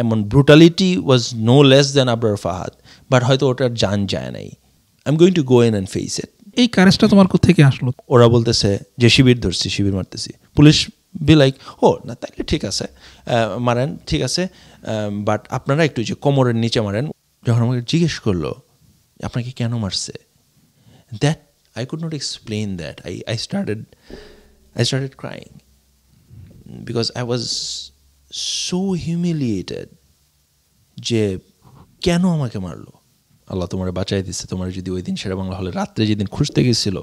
এমন brutality was no less than Abrar Fahad, but হয়তো ওটার জান যায় নাই। I am going to go in and face it. এই কারেজটা তোমার কোথেকে আসলো? ওরা বলতেছে যে শিবির ধরছি, শিবির মারতেছি। পুলিশ বি লাইক, ও না তাহলে ঠিক আছে, মারেন, ঠিক আছে, বাট আপনারা একটু যে কোমরের নিচে মারেন। যখন আমাকে জিজ্ঞেস করলো আপনাকে কেন মারছে, that I could not explain that. I started crying because I was so humiliated যে কেন আমাকে মারলো। আল্লাহ তোমার বাঁচাই দিচ্ছে, তোমার যদি ওই দিন শেরে বাংলা হলে রাত্রে যেদিন খুঁজতে গেছিল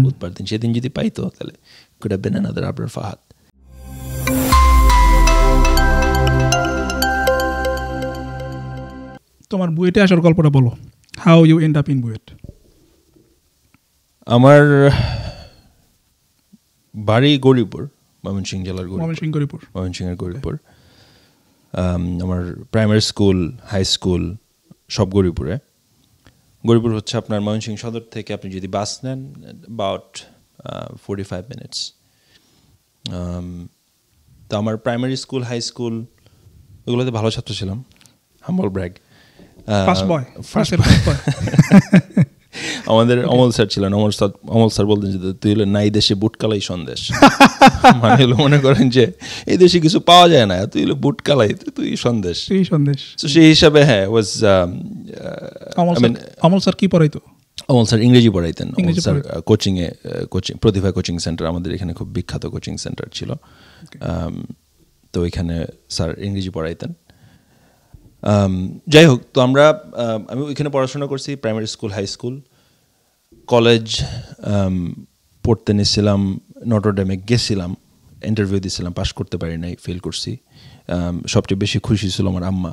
বুধবার দিন, সেদিন যদি পাইতো তাহলে could have been another Abrar Fahad. তোমার বুয়েটে আসার গল্পটা বলো, how you end up in BUET. আমার বাড়ি গৌরীপুর, ময়মনসিংহ জেলার ময়মনসিংহের গৌরীপুর। আমার প্রাইমারি স্কুল, হাই স্কুল সব গৌরীপুরে। গৌরীপুর হচ্ছে আপনার ময়মনসিংহ সদর থেকে আপনি যদি বাস নেন অ্যাবাউট 45 মিনিটস। তো আমার প্রাইমারি স্কুল, হাই স্কুল ওগুলোতে ভালো ছাত্র ছিলাম, হাম্বল ব্র্যাগ। আমাদের অমল স্যার ছিলেন, অমল স্যার বলতেন যে তুই হলো নাই দেশে বুটকালাই সন্দেশ। মানে হলো মনে করেন যে এই দেশে কিছু পাওয়া যায় না, তুই হলো বুটকালাই, তুই সন্দেশ। তো সেই হিসাবে হ্যাঁ ওয়াজ। অমল স্যার কি পড়াইতো? অমল স্যার ইংরেজি পড়াইতেন। অমল স্যার কোচিংয়ে, প্রতিভা কোচিং সেন্টার আমাদের এখানে খুব বিখ্যাত কোচিং সেন্টার ছিল। তো এখানে স্যার ইংরেজি পড়াইতেন। যাই হোক, তো আমি ওইখানে পড়াশোনা করছি, primary school, high school. College পড়তে নিয়েছিলাম, নটরডেমে গেছিলাম, ইন্টারভিউ দিয়েছিলাম, পাস করতে পারি নাই, ফেল করছি। সবচেয়ে বেশি খুশি ছিল আমার আম্মা,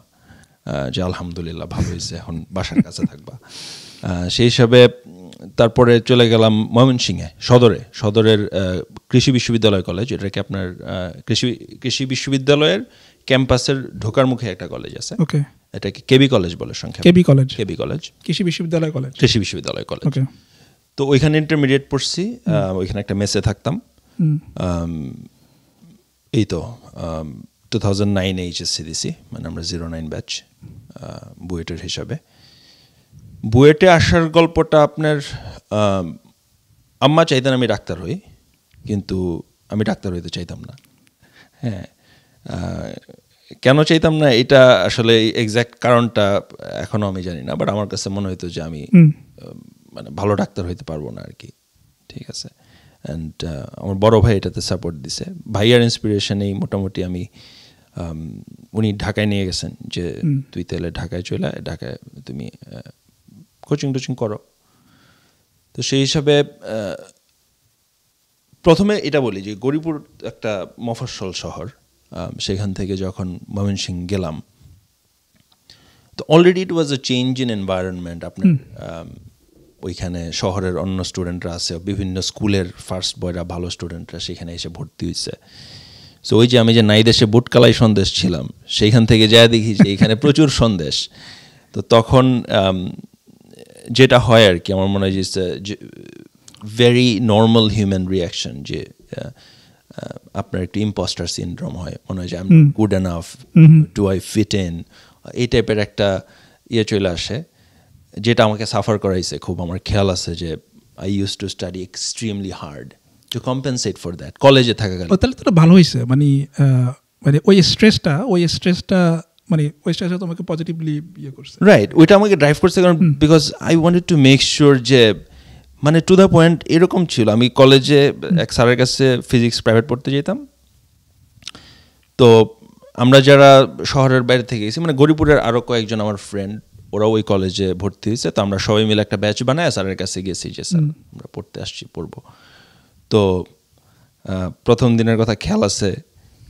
যে আলহামদুলিল্লাহ ভালো হয়েছে, এখন বাসার কাছে থাকবা। সেই হিসাবে তারপরে চলে গেলাম ময়মনসিংহে সদরের কৃষি বিশ্ববিদ্যালয় কলেজ। এটাকে আপনার কৃষি বিশ্ববিদ্যালয়ের ক্যাম্পাসের ঢোকার মুখে একটা কলেজ আছে, এটাকে কেবি কলেজ বলে সংক্ষেপে। কেবি কলেজ কৃষি বিশ্ববিদ্যালয় কলেজ। তো ওইখানে ইন্টারমিডিয়েট পড়ছি, ওইখানে একটা মেসে থাকতাম। এই তো 2009 এইচএসসি দিছি, মানে আমরা 09 ব্যাচ বুয়েটের হিসাবে। বুয়েটে আসার গল্পটা আপনার, আম্মা চাইতেন আমি ডাক্তার হই, কিন্তু আমি ডাক্তার হইতে চাইতাম না। হ্যাঁ, কেন চাইতাম না এটা আসলে এক্স্যাক্ট কারণটা এখনও আমি জানি না, বাট আমার কাছে মনে হইতো যে আমি মানে ভালো ডাক্তার হইতে পারবো না আর কি, ঠিক আছে। অ্যান্ড আমার বড় ভাই এটাতে সাপোর্ট দিছে। ভাইয়ার ইন্সপিরেশনেই মোটামুটি আমি, উনি ঢাকায় নিয়ে গেছেন যে তুই তাহলে ঢাকায় চলে আয়, ঢাকায় তুমি কোচিং করো। তো সেই হিসাবে প্রথমে এটা বলি যে গৌরীপুর একটা মফস্বল শহর। সেখান থেকে যখন ময়মনসিংহ গেলাম, তো already it was A change in environment. আপনার ওইখানে শহরের অন্য স্টুডেন্টরা আছে, বিভিন্ন স্কুলের ফার্স্ট বয়রা, ভালো স্টুডেন্টরা সেখানে এসে ভর্তি হয়েছে। সো ওই যে আমি যে নাই দেশে বুটকালাই সন্দেশ ছিলাম, সেইখান থেকে যা দেখি যে এখানে প্রচুর সন্দেশ। তো তখন যেটা হয় আর কি, আমার মনে হয় যে ভেরি নর্মাল হিউম্যান রিয়াকশন, যে আপনার একটু ইম্পোস্টার সিনড্রোম হয়, মনে হয় যে I am good enough, do I fit in, এই টাইপের একটা চলে আসে, যেটা আমাকে সাফার করাইছে খুব। আমার খেয়াল আছে যে I use to study extremely hard to compensate for that, কলেজে থাকাকালীন। তাহলে তো ভালো হয়েছে, মানে ওই স্ট্রেসটা মানে ওই স্ট্রেসটা তোমাকে পজিটিভলি করছে, রাইট? ওইটা আমাকে ড্রাইভ করছে, কারণ because I wanted to make sure যে মানে টু দ্য পয়েন্ট এরকম ছিল। আমি কলেজে এক স্যারের কাছে ফিজিক্স প্রাইভেট পড়তে যেতাম। তো আমরা যারা শহরের বাইরে থেকে গেছি, মানে গৌরীপুরের আরও কয়েকজন আমার ফ্রেন্ড, ওরাও ওই কলেজে ভর্তি হয়েছে। তো আমরা সবাই মিলে একটা ব্যাচ বানায় স্যারের কাছে গেছি যে স্যার আমরা পড়তে আসছি, পড়বো। তো প্রথম দিনের কথা খেয়াল আছে,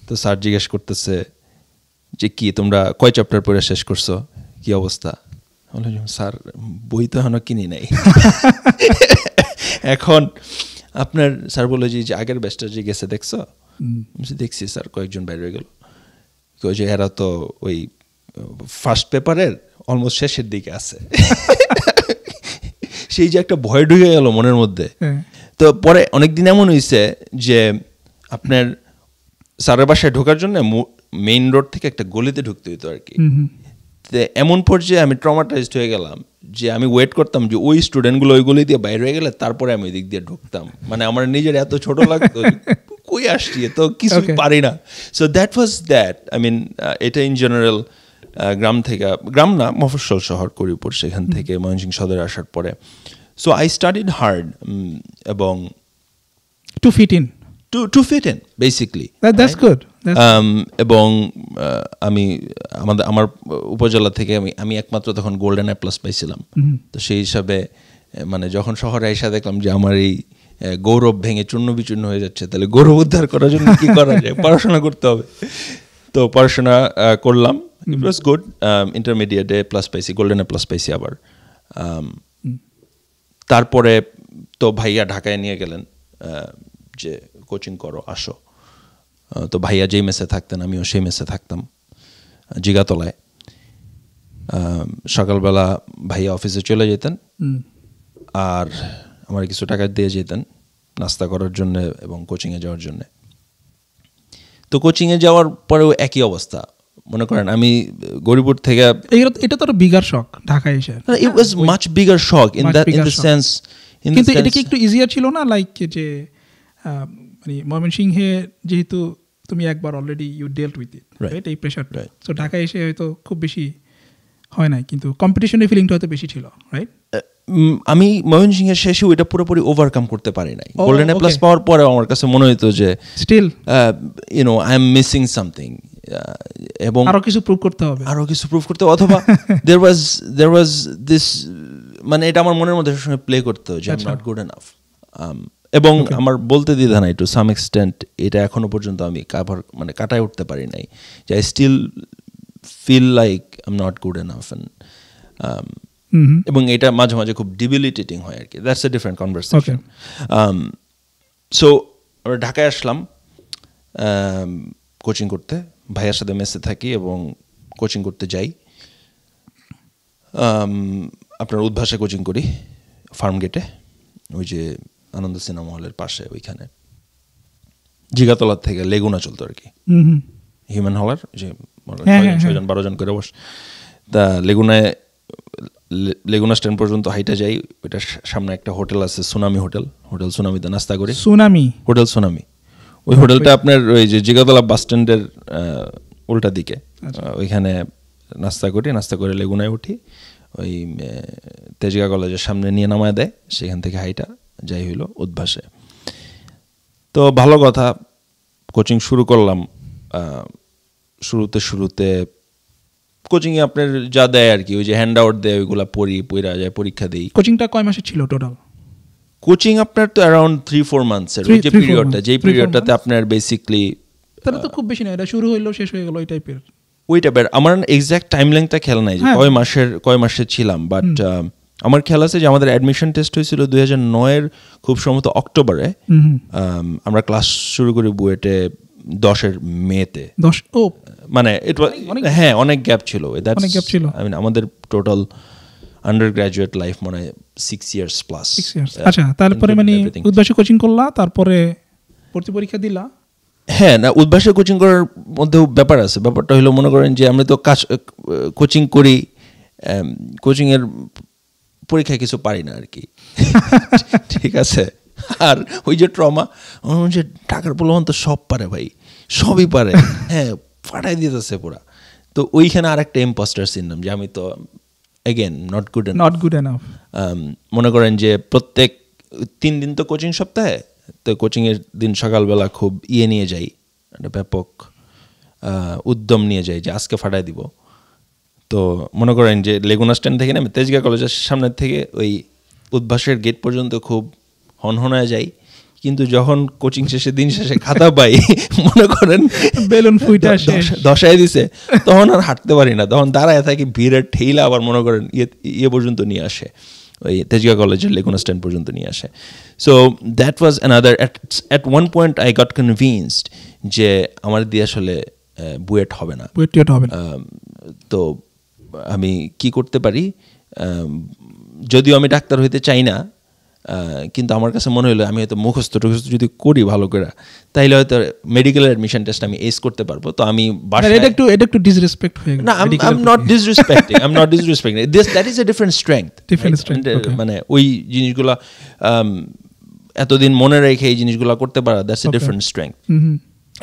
তো স্যার জিজ্ঞেস করতেছে যে কি তোমরা কয় চ্যাপ্টার পড়ে শেষ করছো, কি অবস্থা? স্যার বই তো এখনো কিনি নাই। এখন আপনার স্যার বললো যে আগের ব্যাচটা যে গেছে দেখছো? দেখছি স্যার, কয়েকজন বাইরে গেল, যে এরা তো ওই ফার্স্ট পেপারের অলমোস্ট শেষের দিকে আছে। সেই যে একটা ভয় ঢুকে গেল মনের মধ্যে। তো পরে অনেকদিন এমন হয়েছে যে আপনার স্যারের বাসায় ঢোকার জন্য মেইন রোড থেকে একটা গলিতে ঢুকতে হতো আর কি। তো এমন পর্যায়ে আমি ট্রমাটাইজড হয়ে গেলাম যে আমি ওয়েট করতাম যে ওই স্টুডেন্টগুলো ওই গলি দিয়ে বাইরে হয়ে গেলে তারপরে আমি ওই দিক দিয়ে ঢুকতাম। মানে আমার নিজের এত ছোট লাগতো, কই আসছি তো কিছু পারি না। So that was that, I mean এটা ইন জেনারেল গ্রাম থেকে, গ্রাম না মফস্বল শহর করিপুর, সেখান থেকে ময়মনসিংহ সদরে আসার পরে সো আই স্টাডিড হার্ড এবং to fit in basically. That's good. এবং আমি আমার উপজেলা থেকে আমি একমাত্র তখন গোল্ডেন এ প্লাস পাইছিলাম। তো সেই হিসাবে মানে যখন শহরে এসে দেখলাম যে আমার এই গৌরব ভেঙে চূর্ণ বিচূর্ণ হয়ে যাচ্ছে, তাহলে গৌরব উদ্ধার করার জন্য কি করা যায়, পড়াশোনা করতে হবে। তো পড়াশোনা করলাম, ইট ওয়াজ গুড। ইন্টারমিডিয়েটে প্লাস পাইছি, গোল্ডেন এ প্লাস পাইছি আবার। তারপরে তো ভাইয়া ঢাকায় নিয়ে গেলেন যে কোচিং করো, আসো। তো ভাইয়া যেই মেসে থাকতেন আমিও সেই মেসে থাকতাম জিগাতলায়। সকালবেলা ভাইয়া অফিসে চলে যেতেন আর আমার কিছু টাকা দিয়ে যেতেন নাস্তা করার জন্য এবং কোচিংয়ে যাওয়ার জন্য। তো কোচিংয়ে যাওয়ার পরেও একই অবস্থা, মনে করেন আমি গরিপুর থেকে, এটা তো বিগার শক ঢাকায় এসে। It was much bigger shock in the sense. কিন্তু এটা কি একটু ইজিয়ার ছিল না, লাইক যে মানে ময়মনসিংহে যেহেতু তুমি একবার already you dealt with it, right, এই প্রেশারটা। সো ঢাকায় এসে হয়তো খুব বেশি হয় নাই, কিন্তু কম্পিটিশনের ফিলিংটা হয়তো বেশি ছিল, রাইট? আমি ময়মনসিংহের শেষে ওইটা পুরোপুরি ওভারকাম করতে পারি নাই। গোল্ডেন এ প্লাস পাওয়ার পরে আমার কাছে মনে হতো যে still you know I am missing something, এবং আরো কিছু প্রুভ করতে হবে, অথবা there was this, মানে এটা আমার মনের মধ্যে সবসময় প্লে করতো যে I am not good enough. এবং আমার বলতে দ্বিধা নাই, টু সাম এক্সটেন্ট এটা এখনো পর্যন্ত আমি কাটায় উঠতে পারি নাই, যে I still feel like I am not good enough. এবং এটা মাঝে মাঝে খুব ডিবিলিটেটিং হয় আর কি। That's a different conversation. So আমরা ঢাকায় আসলাম কোচিং করতে, ভাইয়ের সাথে মেসে থাকি এবং কোচিং করতে যাই। আপনার উদ্ভাসে কোচিং করি, ফার্ম গেটে, ওই যে আনন্দ সিনেমা হলের পাশে, ওইখানে জিগাতলার থেকে লেগুনা চলতো আর কি, হিউম্যান হলার, যে 6-12 জন করে বস। তা লেগুনা স্ট্যান্ড পর্যন্ত হাইটা যাই, ওইটার সামনে একটা হোটেল আছে, সুনামি হোটেল সুনামিতে নাস্তা করি। হোটেল সুনামি, ওই হোটেলটা আপনার ওই যে জিগাতলা বাস স্ট্যান্ডের উল্টা দিকে। ওইখানে নাস্তা করে লেগুনায় উঠি, ওই তেজগাঁ কলেজের সামনে নিয়ে নামায় দেয়, সেখান থেকে হাইটা যাই হইলো উদ্ভাসে। তো ভালো কথা, কোচিং শুরু করলাম। শুরুতে কোচিংয়ে আপনার যা দেয় আর কি, ওই যে হ্যান্ড আউট দেয়, ওইগুলা পড়া যায়, পরীক্ষা দিই। কোচিংটা কয় মাসের ছিল টোটাল? কোচিং আপনার তো অ্যারাউন্ড 3-4 মান্থসের, যে পিরিয়ডটাতে আপনার বেসিকলি, তাহলে তো খুব বেশি না, এটা শুরু হইলো শেষ হয়ে গেল ওই টাইপের। আমার এক্সাক্ট টাইম লেংথটা খেয়াল নাই যে কয় মাসে ছিলাম, বাট আমার খেয়াল আছে যে আমাদের অ্যাডমিশন টেস্ট হয়েছিল 2009-এর খুব সম্ভবত অক্টোবরে। আমরা ক্লাস শুরু করি বুয়েটে 10-এর মেতে। মানে হ্যাঁ, অনেক গ্যাপ ছিল। আমাদের টোটাল আন্ডার গ্রাজুয়েট লাইফ মনে হয় 6 years প্লাস। আচ্ছা, তারপরে মানে উদ্ভাসে কোচিং করলা, তারপরে ভর্তি পরীক্ষা দিলা? হ্যাঁ, না, উদ্ভাসে কোচিং করার মধ্যেও ব্যাপার আছে। ব্যাপারটা হলো, মনে করেন যে আমরা তো কোচিং করি, কোচিংয়ের পরীক্ষায় কিছু পারি না আর কি, ঠিক আছে। আর ওই যে ট্রমা, যে ঢাকার পোলাপান তো সব পারে ভাই, সবই পারে, হ্যাঁ, ফাটাই দিতেছে পুরা। তো ওইখানে আর একটা ইম্পোস্টার সিনড্রোম, যে আমি তো এগেন নট গুড এনাফ। মনে করেন যে প্রত্যেক 3 দিন তো কোচিং সপ্তাহে, তো কোচিংয়ের দিন সকালবেলা খুব নিয়ে যাই, একটা ব্যাপক উদ্যম নিয়ে যাই যে আজকে ফাটাই দিব। তো মনে করেন যে লেগুনা স্ট্যান্ড থেকে নেমে তেজগাঁ কলেজের সামনের থেকে ওই উদ্ভাসের গেট পর্যন্ত খুব হনহনায় যাই, কিন্তু যখন কোচিং শেষে দিন শেষে খাতা পাই, মনে করেন বেলুন ফুইটা দশায় দিছে, তখন আর হাঁটতে পারি না, তখন দাঁড়ায় থাকি, ভিড়ের ঠেইলা আবার মনে করেন ইয়ে পর্যন্ত নিয়ে আসে, ওই তেজগাঁ কলেজের লেগুনা স্ট্যান্ড পর্যন্ত নিয়ে আসে। So that was another, at one point I got convinced যে আমার দিয়ে আসলে বুয়েট হবে না। তো আমি কি করতে পারি, যদিও আমি ডাক্তার হইতে চাই না, কিন্তু আমার কাছে মনে হলো আমি হয়তো মুখস্থ টুখস্থ যদি করি ভালো করে তাইলে হয়তো মেডিকেল অ্যাডমিশন টেস্ট আমি এস করতে পারবো। তো আমি এটা একটু ডিসরেসপেক্ট হয়ে গেল। না, I'm not disrespecting. That is a different strength. মানে ওই জিনিসগুলা এতদিন মনে রেখে এই জিনিসগুলা করতে পারা, দ্যাটস এ ডিফারেন্ট স্ট্রেংথ।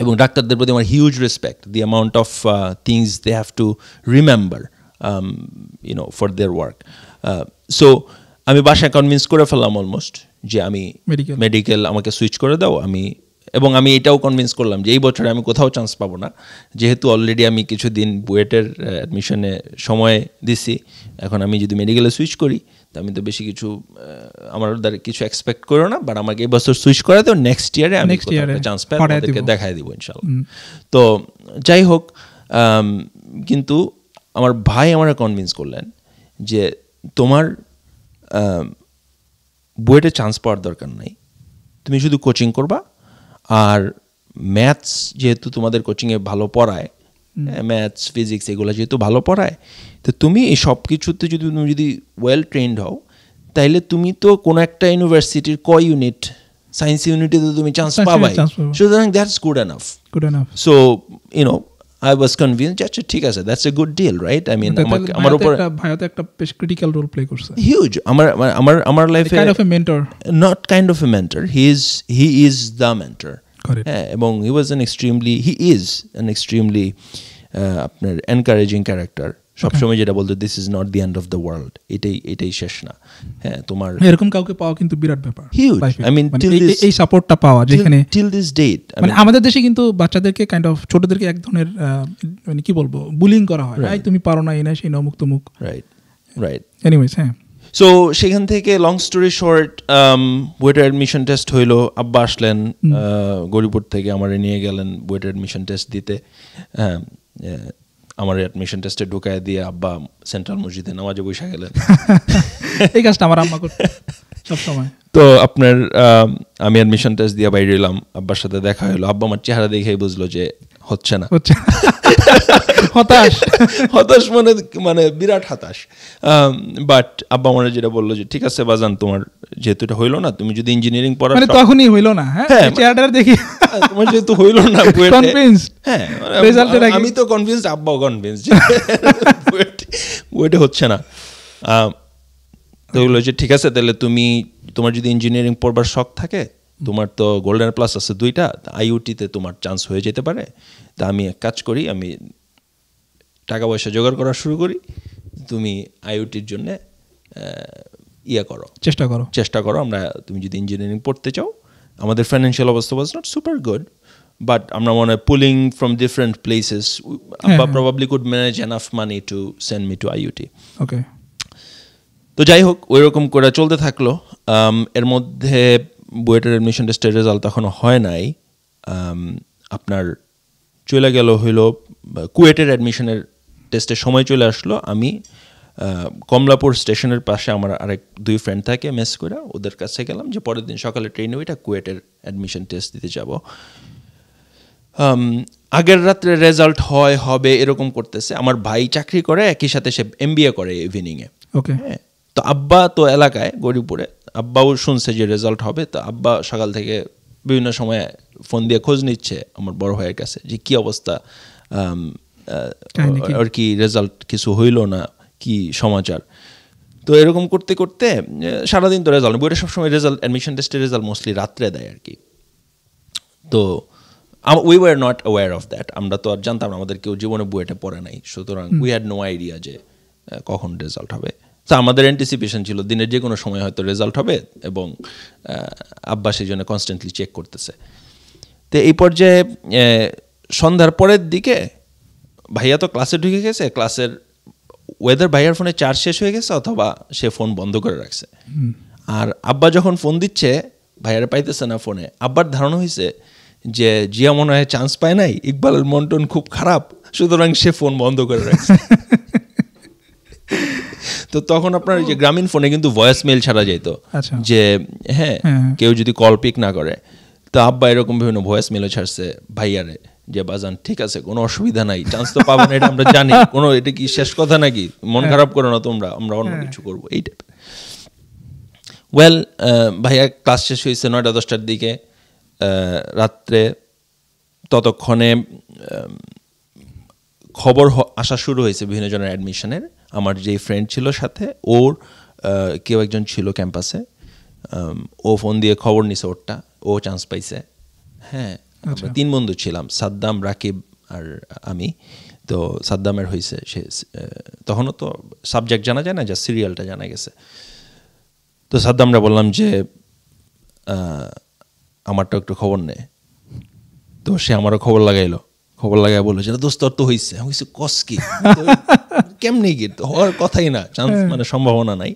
এবং ডাক্তারদের প্রতি আমার huge respect, the amount of things they have to remember for their work. So আমি বাসায় কনভিন্স করে ফেললাম অলমোস্ট যে আমি মেডিকেল আমাকে সুইচ করে দাও। এবং আমি এটাও কনভিন্স করলাম যে এই বছরে আমি কোথাও চান্স পাবো না, যেহেতু অলরেডি আমি কিছুদিন বুয়েটের অ্যাডমিশনে সময় দিছি। এখন আমি যদি মেডিকেলে সুইচ করি তো আমি তো বেশি কিছু আমার দ্বারা কিছু এক্সপেক্ট করো না, বাট আমাকে এই বছর সুইচ করে দাও, নেক্সট ইয়ারে আমি চান্স পাই, আমাদেরকে দেখাই দিব ইনশাল্লাহ। তো যাই হোক, কিন্তু আমার ভাই আমাকে কনভিন্স করলেন যে তোমার বুয়েটে চান্স পাওয়ার দরকার নাই, তুমি শুধু কোচিং করবা, আর ম্যাথস যেহেতু তোমাদের কোচিংয়ে ভালো পড়ায়, ম্যাথস ফিজিক্স এগুলো যেহেতু ভালো পড়ায়, তো তুমি এই সব কিছুতে তুমি যদি ওয়েল ট্রেন্ড হও তাইলে তুমি তো কোনো একটা ইউনিভার্সিটির ইউনিট সায়েন্স ইউনিটে তো তুমি চান্স পাবাই। সুতরাং that's good enough. So I was convinced যে ঠিক আছে, that's a good deal, right? I mean আমার উপর ভাইয়াতে একটা বেশ ক্রিটিক্যাল রোল প্লে করছে, huge আমার লাইফে kind of a mentor, not kind of a mentor, he is the mentor. এবং he is an extremely আপনার encouraging character. সবসময় যেটা বলতো, this is not the end of the world, এটাই শেষ না। হ্যাঁ, তোমার এরকম কাউকে পাওয়া কিন্তু বিরাট ব্যাপার, হিউজ। আই মিন এই সাপোর্টটা পাওয়া, যেখানে টিল দিস ডেট মানে আমাদের দেশে কিন্তু বাচ্চাদেরকে কাইন্ড অফ ছোটদেরকে এক ধরনের মানে কি বলবো বুলিং করা হয়, তুমি পারো না, এই না সেই না, অমুক তমুক। রাইট এনিওয়েজ, হ্যাঁ। সো সেখান থেকে লং স্টোরি শর্ট, বুয়েটের অ্যাডমিশন টেস্ট হইলো। আব্বা আসলেন গরিপুর থেকে, আমারে নিয়ে গেলেন বুয়েটের অ্যাডমিশন টেস্ট দিতে। আমার অ্যাডমিশন টেস্টে ঢুকায় দিয়ে আব্বা সেন্ট্রাল মসজিদে নামাজে বসে গেলেন। এই কাজটা আমার আম্মা করতো সব সময়। তো আপনার আমি অ্যাডমিশন টেস্ট দিয়ে বাইরে এলাম, আব্বার সাথে দেখা হলো। আব্বা আমার চেহারা দেখেই বুঝলো যে হচ্ছে না, হতাশ মানে বিরাট হতাশ। বাট আব্বা আমার যেটা বললো যে ঠিক আছে বাজান, তোমার যেহেতু এটা হইলো না, তুমি যদি ইঞ্জিনিয়ারিং পড়া, মানে তখনই হইলো না, হ্যাঁ চেহারাটা দেখি তোমার যেহেতু হইলো না, হ্যাঁ আমি তো কনভিন্সড, আব্বাও কনভিন্সড বুয়েটে হচ্ছে না। তো হইলো যে ঠিক আছে, তাহলে তোমার যদি ইঞ্জিনিয়ারিং পড়বার শখ থাকে, তোমার তো গোল্ডেন প্লাস আছে 2টা, আইইউটিতে তোমার চান্স হয়ে যেতে পারে। তা আমি এক কাজ করি, আমি টাকা পয়সা জোগাড় করা শুরু করি, তুমি আইইউটির জন্য চেষ্টা করো। তুমি যদি ইঞ্জিনিয়ারিং পড়তে চাও, আমাদের ফাইন্যান্সিয়াল অবস্থা was not super good, but আমরা মনে হয় pooling from different places, probably could manage enough money to send me to IUT. Okay. তো যাই হোক, ওই রকম করে চলতে থাকলো। এর মধ্যে বুয়েটের অ্যাডমিশন টেস্টের রেজাল্ট এখনও হয় নাই। আপনার চলে গেল হইলো কুয়েটের অ্যাডমিশনের টেস্টের সময় চলে আসলো। আমি কমলাপুর স্টেশনের পাশে আমার আরেক 2 ফ্রেন্ড থাকে মেস করে, ওদের কাছে গেলাম যে পরের দিন সকালে ট্রেনে ওইটা কুয়েটের অ্যাডমিশন টেস্ট দিতে যাব। আগের রাত্রে রেজাল্ট হবে এরকম করতেছে। আমার ভাই চাকরি করে, একই সাথে সে MBA করে ইভিনিংয়ে। ওকে। হ্যাঁ, তো আব্বা তো এলাকায় গরিপুরে, আব্বাও শুনছে যে রেজাল্ট হবে। তো আব্বা সকাল থেকে বিভিন্ন সময় ফোন দিয়ে খোঁজ নিচ্ছে আমার বড় ভাইয়ের কাছে যে কি অবস্থা, আর কি রেজাল্ট কিছু হইল না, কি সমাচার। তো এরকম করতে করতে সারাদিন তো রেজাল্ট, বইটা সবসময় রেজাল্ট, অ্যাডমিশন টেস্টের রেজাল্ট মোস্টলি রাত্রে দেয় আর কি। তো we were not aware of that, আমরা তো আর জানতাম না, আমাদের কেউ জীবনে বুয়েটে পড়ে নাই, সুতরাং উই হ্যাড নো আইডিয়া যে কখন রেজাল্ট হবে। তো আমাদের অ্যান্টিসিপেশন ছিল দিনের যে কোনো সময় হয়তো রেজাল্ট হবে, এবং আব্বা সেই জন্য কনস্ট্যান্টলি চেক করতেছে। তো এই পর্যায়ে সন্ধ্যার পরের দিকে ভাইয়া তো ক্লাসে ঢুকে গেছে, ক্লাসের ওয়েদার ভাইয়ার ফোনে চার্জ শেষ হয়ে গেছে, অথবা সে ফোন বন্ধ করে রাখছে। আর আব্বা যখন ফোন দিচ্ছে, ভাইয়ারা পাইতেছে না ফোনে। আব্বার ধারণা হয়েছে যে জিয়া মনে হয় চান্স পায় নাই, ইকবালের মন টন খুব খারাপ, সুতরাং সে ফোন বন্ধ করে রাখছে। তো তখন আপনার যে গ্রামীণ ফোনে কিন্তু ভয়েস মেল ছাড়া যেত, যে হ্যাঁ কেউ যদি কল পিক না করে। তো আব্বা এরকম বিভিন্ন ভয়েস মেলও ছাড়ছে ভাইয়ারে যে বাজান ঠিক আছে, কোনো অসুবিধা নাই, চান্স তো পাবো না, এটা আমরা জানি, কোনো এটা কি শেষ কথা নাকি, মন খারাপ করো না তোমরা, আমরা অন্য কিছু করবো, এই টাইপের। ওয়েল ভাইয়া ক্লাস শেষ হয়েছে 9টা-10টার দিকে রাত্রে, ততক্ষণে খবর আসা শুরু হয়েছে বিভিন্ন জনের অ্যাডমিশনের। আমার যেই ফ্রেন্ড ছিল সাথে, ওর কেউ একজন ছিল ক্যাম্পাসে, ও ফোন দিয়ে খবর নিছে ওরটা, ও চান্স পাইছে। হ্যাঁ, আমরা 3 বন্ধু ছিলাম, সাদ্দাম, রাকিব আর আমি। তো সাদ্দামের হয়েছে, সে তখনও তো সাবজেক্ট জানা যায় না, যা সিরিয়ালটা জানা গেছে। তো সাদ্দামরা বললাম যে আমারটা একটু খবর নেয়। তো সে আমারও খবর লাগাই বললো যে দোস্ত তো হয়েছে। আমি কিছু কস কি, কেমনি কি, হওয়ার কথাই না, চান্স মানে সম্ভাবনা নাই।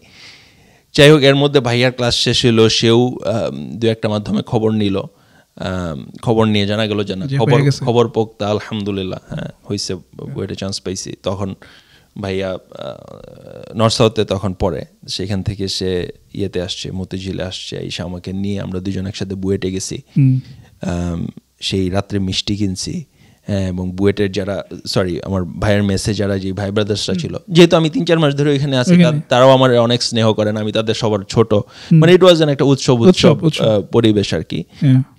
যাই হোক, এর মধ্যে ভাইয়ার ক্লাস শেষ হলো, সেও 2-1টা মাধ্যমে খবর নিল। খবর নিয়ে জানা গেল যে না, খবর পোক্তা, আলহামদুলিল্লাহ, হ্যাঁ হয়েছে, বুয়েটে চান্স পাইছি। তখন ভাইয়া নর্থ সাউথে তখন পড়ে, সেখান থেকে সে ইয়েতে আসছে, মতিঝিলে আসছে, এসে আমাকে নিয়ে আমরা দুজন একসাথে বুয়েটে গেছি। সেই রাত্রে মিষ্টি কিনছি, হ্যাঁ। এবং বুয়েটের যারা, আমার ভাইয়ের মেসে যারা, যে ভাই ব্রাদার্সরা ছিল, যেহেতু আমি 3-4 মাস ধরে ওইখানে আছি, তারাও আমার অনেক স্নেহ করেন, আমি তাদের সবার ছোট, মানে ইট ওয়াজ একটা উৎসব পরিবেশ আর কি।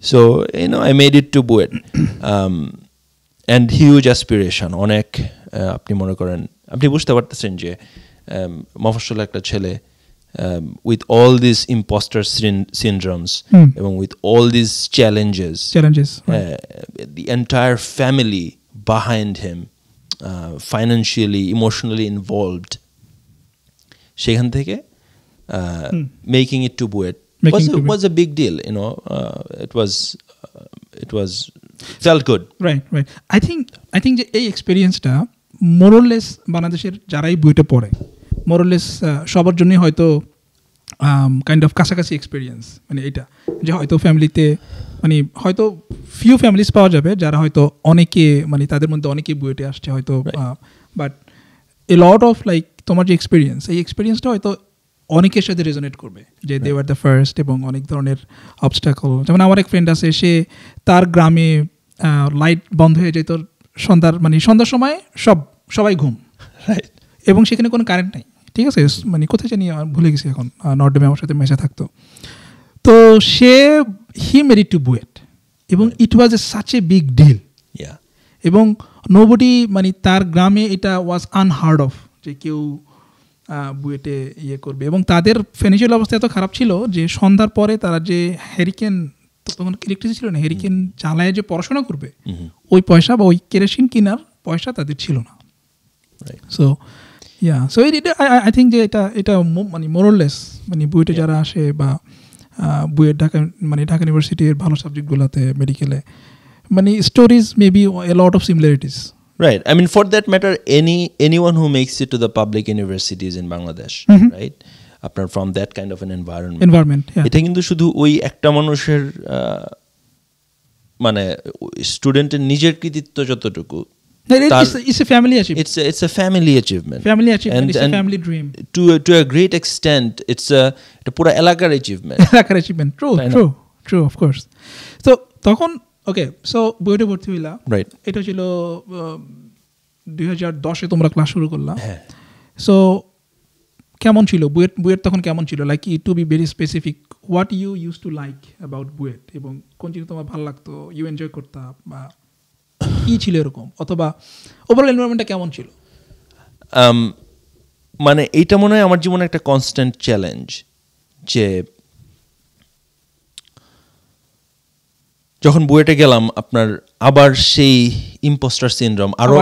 So I made it to BUET, and huge aspiration, অনেক। আপনি মনে করেন, আপনি বুঝতে পারতেছেন যে মফস্বল একটা ছেলে, with all these imposter syndromes, এবং with all these challenges, the entire family behind him, financially, emotionally involved, সেখান থেকে making it to Buet was a big deal, it was felt good. Right. I think যে এই এক্সপেরিয়েন্সটা মোরলেস বাংলাদেশের যারাই বুয়েটে পড়ে, মোরলেস সবার জন্যই হয়তো কাইন্ড অফ কাছাকাছি এক্সপিরিয়েন্স, মানে এটা যে হয়তো ফ্যামিলিতে, মানে হয়তো ফিউ ফ্যামিলিজ পাওয়া যাবে যারা হয়তো অনেকে, মানে তাদের মধ্যে অনেকে বুয়েটে আসছে হয়তো, but A lot of like তোমার যে এক্সপিরিয়েন্স, এই এক্সপিরিয়েন্সটা হয়তো অনেকের সাথে রেজোনেট করবে, যে দে ওয়ার দ্য ফার্স্ট, এবং অনেক ধরনের অবস্টাকল। যেমন আমার এক ফ্রেন্ড আছে, সে তার গ্রামে লাইট বন্ধ হয়ে যেত সন্ধ্যার সময়, সবাই ঘুম, এবং সেখানে কোনো কারেন্ট নাই, ঠিক আছে, মানে কোথায় জানি ভুলে গেছি এখন, নর্ডমে আমার সাথে মেশে থাকতো। তো he made it to BUET, এবং it was such a big deal, এবং নোবডি, মানে তার গ্রামে এটা ওয়াজ আনহার্ড অফ যে কেউ বুয়েটে ইয়ে করবে। এবং তাদের ফিনান্সিয়াল অবস্থা এত খারাপ ছিল যে সন্ধ্যার পরে তারা যে হ্যারিকেন, তখন ইলেকট্রিসিটি ছিল না, হ্যারিকেন জ্বালায় যে পড়াশোনা করবে, ওই পয়সা বা ওই কেরোসিন কেনার পয়সা তাদের ছিল না। সো আই থিঙ্ক যে এটা মানে মোরলেস, মানে বুয়েটে যারা আসে, বা বুয়েট ঢাকা ইউনিভার্সিটির ভালো সাবজেক্টগুলোতে, মেডিকেলে, মানে stories maybe A lot of similarities. Right. I mean, for that matter, anyone who makes it to the public universities in Bangladesh, right? Apart from that kind of an environment. এটা কিন্তু শুধু ওই একটা মানুষের, মানে স্টুডেন্টের নিজের কৃতিত্ব যতটুকু, it's a family achievement. It's a family achievement. It's a family dream. To a great extent, it's a পুরো এলাকার achievement. True, of course. So তখন ওকে, সো বুয়েটে ভর্তি হইলা, রাইট, এটা ছিল 2010-এ তোমরা ক্লাস শুরু করলা। হ্যাঁ। সো কেমন ছিল বুয়েট তখন কেমন ছিল, like to be very specific, what you use to like about BUET, এবং কোন জিনিস তোমার ভালো লাগতো, ইউ এনজয় করতা, বা কি ছিল এরকম, অথবা ওভারঅল এনভায়রনমেন্টটা কেমন ছিল? মানে এইটা মনে হয় আমার জীবনে একটা কনস্ট্যান্ট চ্যালেঞ্জ, যে যখন বুয়েটে গেলাম, আপনার আবার সেই ইম্পোস্টার সিনড্রোম, আরো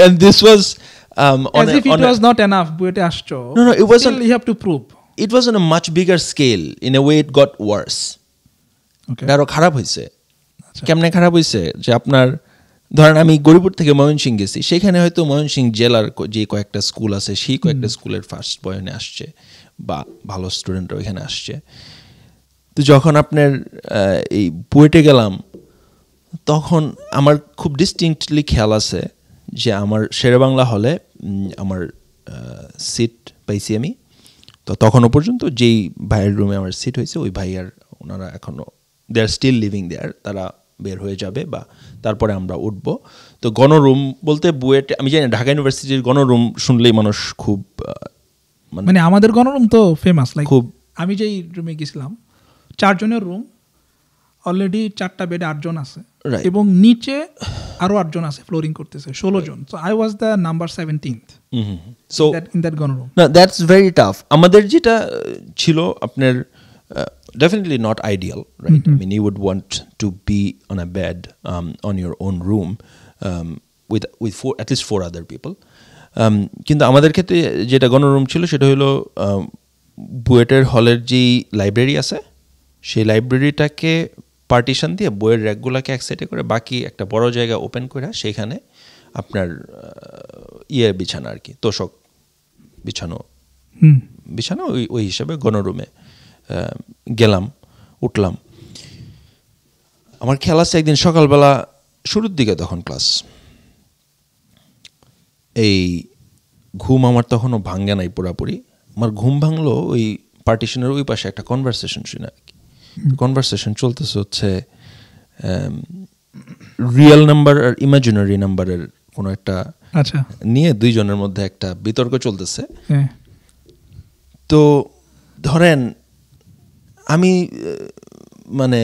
and this was as if it was not enough, বুয়েটে আসছো, no it wasn't, you have to prove, it was on a much bigger scale, in a way it got worse. Okay, আরো খারাপ হয়েছে। কেমনে খারাপ হয়েছে, যে আপনার ধরেন আমি গরিপুর থেকে ময়মনসিংহ গেছি, সেখানে হয়তো ময়মনসিংহ জেলার যে কয়েকটা স্কুল আছে, সেই কয়েকটা স্কুলের ফার্স্ট বয়নে আসছে, বা ভালো স্টুডেন্টরা ওইখানে আসছে। তো যখন আপনার এই বুয়েটে গেলাম, তখন আমার খুব ডিস্টিংক্টলি খেয়াল আছে যে আমার শেরেবাংলা হলে আমার সিট পাইছি আমি। তো তখনও পর্যন্ত যেই ভাইয়ের রুমে আমার সিট হয়েছে, ওই ভাইয়ার, ওনারা এখনও দে আর স্টিল লিভিং দেয়ার, তারা বের হয়ে যাবে, বা তারপরে আমরা উঠব। তো গণরুম বলতে বুয়েটে, আমি জানি ঢাকা ইউনিভার্সিটির গণরুম শুনলেই মানুষ খুব মানে আমাদের গণরুম তো ফেমাস, লাইক খুব আমি যেই রুমে গেছিলাম 4 জনের রুম, অলরেডি 4টা বেডে 8 জন আছে, Right. এবং নিচে আরো 8 জন আছে ফ্লোরিং করতেছে, 16 জন। So I was the number 17th so in that গণরুম। না, দ্যাটস ভেরি টাফ। আমাদের যেটা ছিল আপনার definitely not ideal, right? I mean, you would want to be on a bed on your own room with at least 4 other people. কিন্তু আমাদের ক্ষেত্রে যেটা গণরুম ছিল সেটা হলো বুয়েটের হলের যেই লাইব্রেরি আছে সেই লাইব্রেরিটাকে পার্টিশন দিয়ে বইয়ের র্যাকগুলোকে এক সাইডে করে বাকি একটা বড় জায়গা ওপেন করে সেখানে আপনার বিছানা আর কি, তোষক বিছানো ওই হিসাবে গণরুমে গেলাম, উঠলাম। আমার খেয়াল আছে একদিন সকালবেলা শুরুর দিকে তখন ক্লাস, এই ঘুম আমার তখনও ভাঙ্গে নাই পুরাপুরি। আমার ঘুম ভাঙলো ওই পার্টিশনের ওই পাশে একটা কনভারসেশন শুনে আর কি। কনভারসেশন চলতেছে হচ্ছে রিয়েল নাম্বার আর ইমাজিনারি নাম্বারের কোনো একটা নিয়ে 2 জনের মধ্যে একটা বিতর্ক চলতেছে। তো ধরেন আমি মানে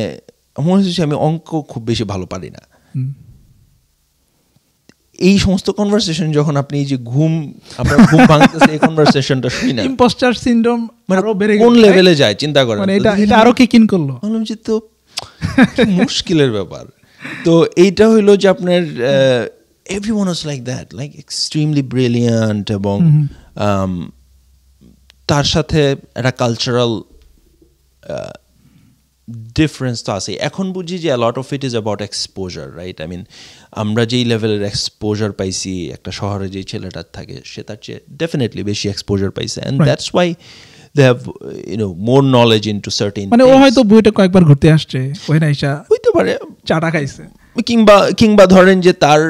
মনে হচ্ছে আমি অঙ্ক খুব বেশি ভালো পারি না। এই সমস্ত কনভারসেশন যখন আপনি যে আপনার ঘুম ভাঙতেছে এই কনভারসেশনটা শুনি না, ইম্পোস্টার সিনড্রোম আরো বেড়ে কোন লেভেলে যায় চিন্তা করেন। মানে এটা আরো কিক ইন করলো। বললাম যে তো মুশকিলের ব্যাপার। তো এইটা হইলো যে আপনার everyone was like that, like extremely brilliant, এবং তার সাথে একটা কালচারাল ডিফারেন্স তো আছে। এখন বুঝি যে a lot of it is about exposure, right? I mean, আমরা যেই লেভেলের এক্সপোজার পাইছি একটা শহরে যেই ছেলেটার থাকে সে তার চেয়ে ডেফিনেটলি বেশি এক্সপোজার পাইছে, and that's why they have more knowledge into certain মানে ও হয়তো বুয়েটে কয়েকবার ঘুরতে আসছে, ওই নাইসা হইতে পারে, চাটা খাইছে, কিংবা ধরেন যে তার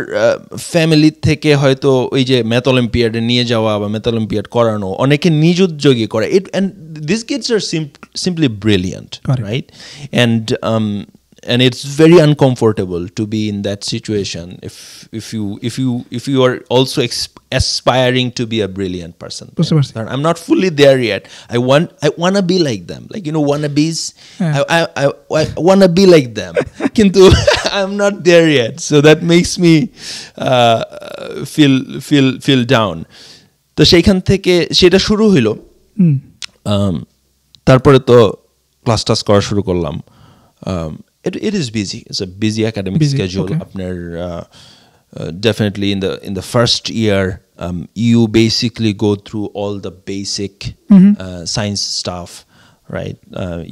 ফ্যামিলি থেকে হয়তো ওই যে ম্যাথ অলিম্পিয়াডে নিয়ে যাওয়া বা ম্যাথ অলিম্পিয়াড করানো, অনেকে নিজ উদ্যোগী করে। and these kids are simply brilliant, right? And it's very uncomfortable to be in that situation if you are also aspiring to be a brilliant person. I'm not fully there yet. I want to be like them, like wannabes. I want to be like them. Kintu I'm not there yet, so that makes me feel down. তো সেইখান থেকে সেটা শুরু হইলো। তারপরে তো class টাস করা শুরু করলাম। It is busy. It's a busy academic schedule. Apnar definitely in the first year, you basically go through all the basic science stuff, right?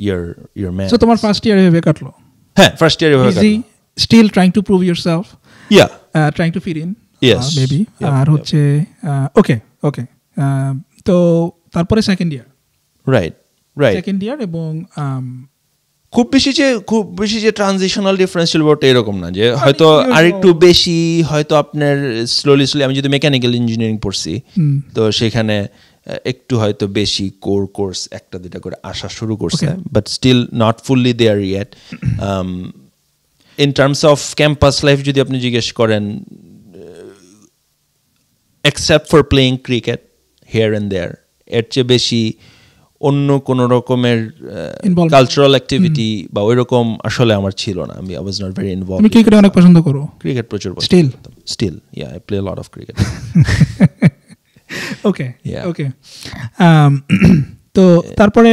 Your math. So tomar first year eve katlo. First year eve katlo. Still trying to prove yourself. Yeah. Trying to fit in. Yes. Maybe. Ar hocche okay. তো তারপরে second year. Right. Second year এবং খুব বেশি যে transitional difference ছিল ওটা এরকম না, যে হয়তো আরেকটু বেশি হয়তো আপনার স্লোলি আমি যদি মেকানিক্যাল ইঞ্জিনিয়ারিং পড়ছি তো সেখানে একটু হয়তো বেশি কোর্স 1-2 করে আসা শুরু করছে, but still not fully there yet. In terms of campus life যদি আপনি জিজ্ঞেস করেন, except for playing cricket here and there, এর চেয়ে বেশি অন্য কোন রকমের কালচারাল অ্যাক্টিভিটি বা ওইরকম আসলে আমার ছিল না। আমি ওয়াজ নট ভেরি ইনভলভড। তুমি ক্রিকেট অনেক পছন্দ করো? ক্রিকেট প্রচুর still yeah, I play a lot of cricket. Okay. তো তারপরে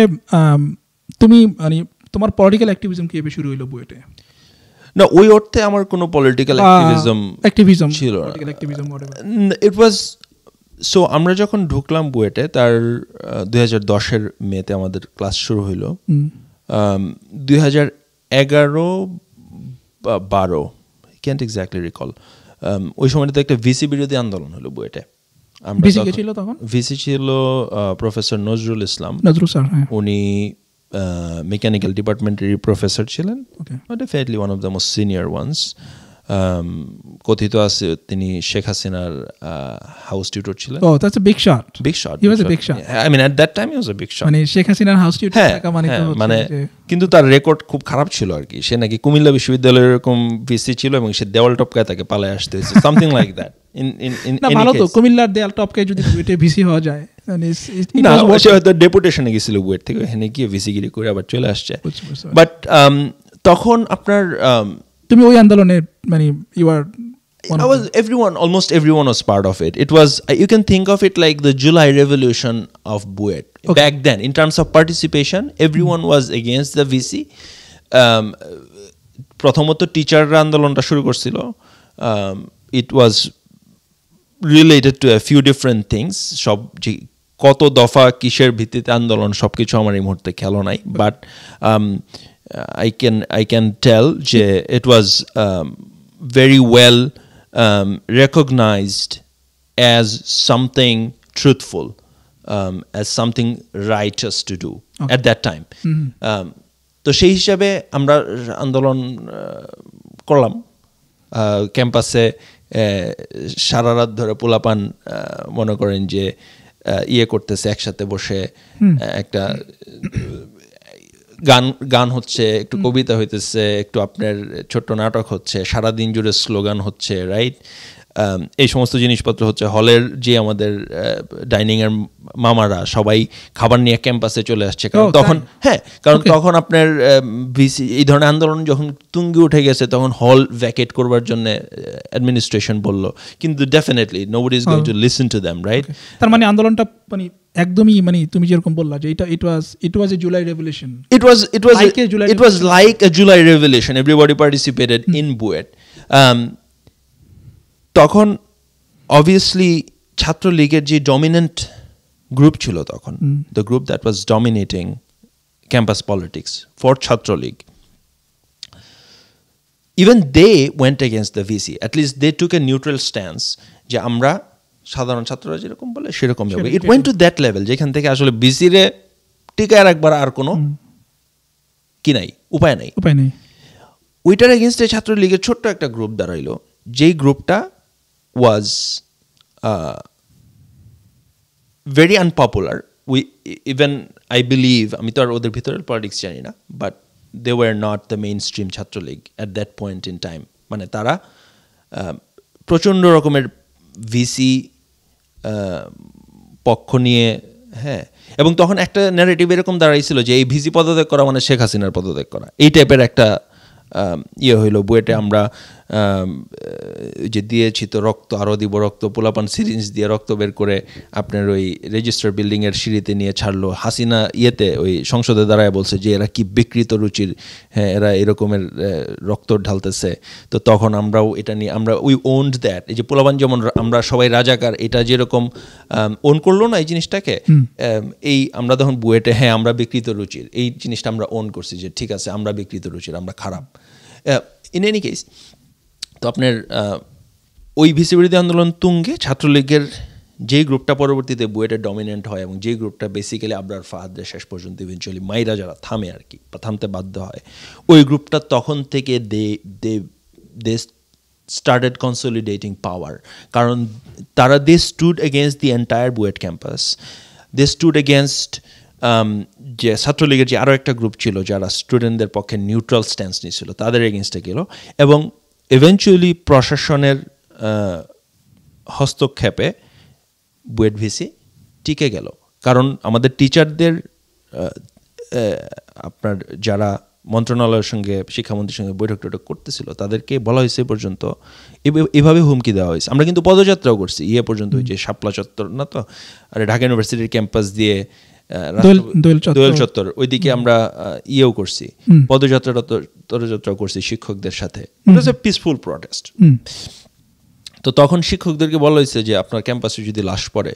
তুমি মানে তোমার পলিটিক্যাল অ্যাক্টিভিজম কিভাবে শুরু হইলো বুয়েটে? না, ওই অর্থে আমার কোনো পলিটিক্যাল অ্যাক্টিভিজম ছিল না। ইট ওয়াজ সো আমরা যখন ঢুকলাম বুয়েটে তার 2010-এর মেতে আমাদের ক্লাস শুরু হইল। 2011-12 ক্যান্ট এক্স্যাক্টলি রিকল, ওই সময়টাতে একটা ভিসি বিরোধী আন্দোলন হলো বুয়েটে। ভিসি ছিল প্রফেসর নজরুল ইসলাম। উনি মেকানিক্যাল ডিপার্টমেন্টেরই প্রফেসর ছিলেন, definitely one of the most senior ones. কথিত আছে তিনি শেখ হাসিনার হাউস টিউটর ছিলেন। Oh, that's a big shot. He was a big shot. I mean, at that time he was a big shot. মানে শেখ হাসিনার house tutor থাকা মানে তো মানে কিন্তু তার রেকর্ড খুব খারাপ ছিল আর কি। সে নাকি কুমিল্লা বিশ্ববিদ্যালয়ের এরকম ভিসি ছিল এবং সে দেওয়াল টপকায় তাকে পালায় আসতে হয়েছে, সামথিং লাইক দ্যাট। না, ভালো তো কুমিল্লার দেওয়াল টপকায় যদি বুয়েটে ভিসি হওয়া যায়। না সে হয়তো ডেপুটেশনে গেছিল বুয়েট থেকে, এখানে গিয়ে ভিসিগিরি করে আবার চলে আসছে। বাট তখন আপনার তুমি ওই আন্দোলনে মানে you are almost everyone was part of it. It was, you can think of it like the July Revolution of Buet. Okay. Back then, in terms of participation, everyone was against the VC. প্রথমত টিচাররা আন্দোলনটা শুরু করছিল. It was related to a few different things. সব যে কত দফা কিসের ভিত্তিতে আন্দোলন সবকিছু আমার এই মুহূর্তে খেলো নাই, বাট I can tell যে it was very well recognized as something truthful, as something righteous to do at that time. তো সেই হিসাবে আমরা আন্দোলন করলাম ক্যাম্পাসে, সারা রাত ধরে পোলাপান মনে করেন যে ইয়ে করতেছে, একসাথে বসে একটা গান হচ্ছে, একটু কবিতা হইতেছে, একটু আপনার ছোট্ট নাটক হচ্ছে, সারাদিন জুড়ে স্লোগান হচ্ছে, রাইট? এই সমস্ত জিনিসপত্র হচ্ছে। হলের যে আমাদের ডাইনিংয়ের মামারা সবাই খাবার নিয়ে ক্যাম্পাসে চলে আসছে, কারণ তখন তখন আপনার এই ধরনের আন্দোলন যখন তুঙ্গে উঠে গেছে, তখন হল ভ্যাকেট করবার জন্য অ্যাডমিনিস্ট্রেশন বলল, কিন্তু definitely nobody is going to listen to them, right? তার মানে আন্দোলনটা মানে একদমই মানে তুমি যেরকম বললা যে এটা it was a July revolution. It was like a July revolution. Everybody participated in Buet. তখন obviously ছাত্রলীগের যে ডমিনেন্ট গ্রুপ ছিল তখন, the group that was dominating campus politics for Chhatra League, even they went against the VC. At least they took a neutral stance যে আমরা সাধারণ ছাত্ররা যেরকম বলে সেরকম যাবে। It went to that level যেখান থেকে আসলে বিসিরে টিকায় রাখবার আর কোনো কি নাই, উপায় নাই। ওইটার এগেনস্টে ছাত্রলীগের ছোট্ট একটা গ্রুপ দাঁড়াইলো, যেই গ্রুপটা was very unpopular. Even I believe, আমি তো আর ওদের ভিতরের পলিটিক্স জানি না, but they were not the mainstream Chhatra League at that point in time. মানে তারা প্রচণ্ড রকমের ভিসি পক্ষ নিয়ে, হ্যাঁ, এবং তখন একটা ন্যারেটিভ এরকম দাঁড়াইছিল যে এই ভিসি পদত্যাগ করা মানে শেখ হাসিনার পদত্যাগ করা, এই টাইপের একটা ইয়ে হইলো। বুয়েটে আমরা যে দিয়েছি তো রক্ত, আরও দিব রক্ত, পোলাপান সিরিঞ্জ দিয়ে রক্ত বের করে আপনার ওই রেজিস্টার বিল্ডিংয়ের সিঁড়িতে নিয়ে ছাড়লো। হাসিনা ইয়েতে ওই সংসদে দাঁড়ায় বলছে যে এরা কি বিকৃত রুচির, হ্যাঁ, এরা এরকমের রক্ত ঢালতেছে। তো তখন আমরাও এটা নিয়ে আমরা উই ওন্ড দ্যাট, এই যে পোলাপান যেমন আমরা সবাই রাজাকার, এটা যেরকম ওন করলো না এই জিনিসটাকে, এই আমরা তখন বুয়েটে হ্যাঁ আমরা বিকৃত রুচির, এই জিনিসটা আমরা ওন করছি যে ঠিক আছে আমরা বিকৃত রুচির, আমরা খারাপ। ইন এনি কেস, তো আপনার ওই ভিসি বিরোধী আন্দোলন তুঙ্গে ছাত্রলীগের যেই গ্রুপটা পরবর্তীতে বুয়েটে ডমিনেন্ট হয় এবং যেই গ্রুপটা বেসিক্যালি আবরার ফাহাদের শেষ পর্যন্ত ইভেনচুয়ালি মাইরা যারা থামে আর কি, বা থামতে বাধ্য হয়, ওই গ্রুপটা তখন থেকে দে স্টার্টেড কনসলিডেটিং পাওয়ার। কারণ তারা they stood against the entire BUET campus, they stood against যে ছাত্রলীগের যে আরও একটা গ্রুপ ছিল যারা স্টুডেন্টদের পক্ষে নিউট্রাল স্ট্যান্স নিয়েছিল, তাদের এগেনস্টে গেল, এবং ইভেনচুয়ালি প্রশাসনের হস্তক্ষেপে বুয়েট ভিসি টিকে গেল। কারণ আমাদের টিচারদের আপনার যারা মন্ত্রণালয়ের সঙ্গে, শিক্ষামন্ত্রীর সঙ্গে বৈঠক টৈঠক করতেছিল, তাদেরকে বলা হয়েছে পর্যন্ত এভাবে হুমকি দেওয়া হয়েছে। আমরা কিন্তু পদযাত্রাও করছি ইয়ে পর্যন্ত, ওই যে শাপলা চত্বর না তো, আর ঢাকা ইউনিভার্সিটির ক্যাম্পাস দিয়ে দোয়েল চত্বর ওইদিকে আমরা ইয়েও করছি, পদযাত্রাও করছি শিক্ষকদের সাথে। Peaceful protest. তো তখন শিক্ষকদেরকে বলা হয়েছে যে আপনার ক্যাম্পাসে যদি লাশ পড়ে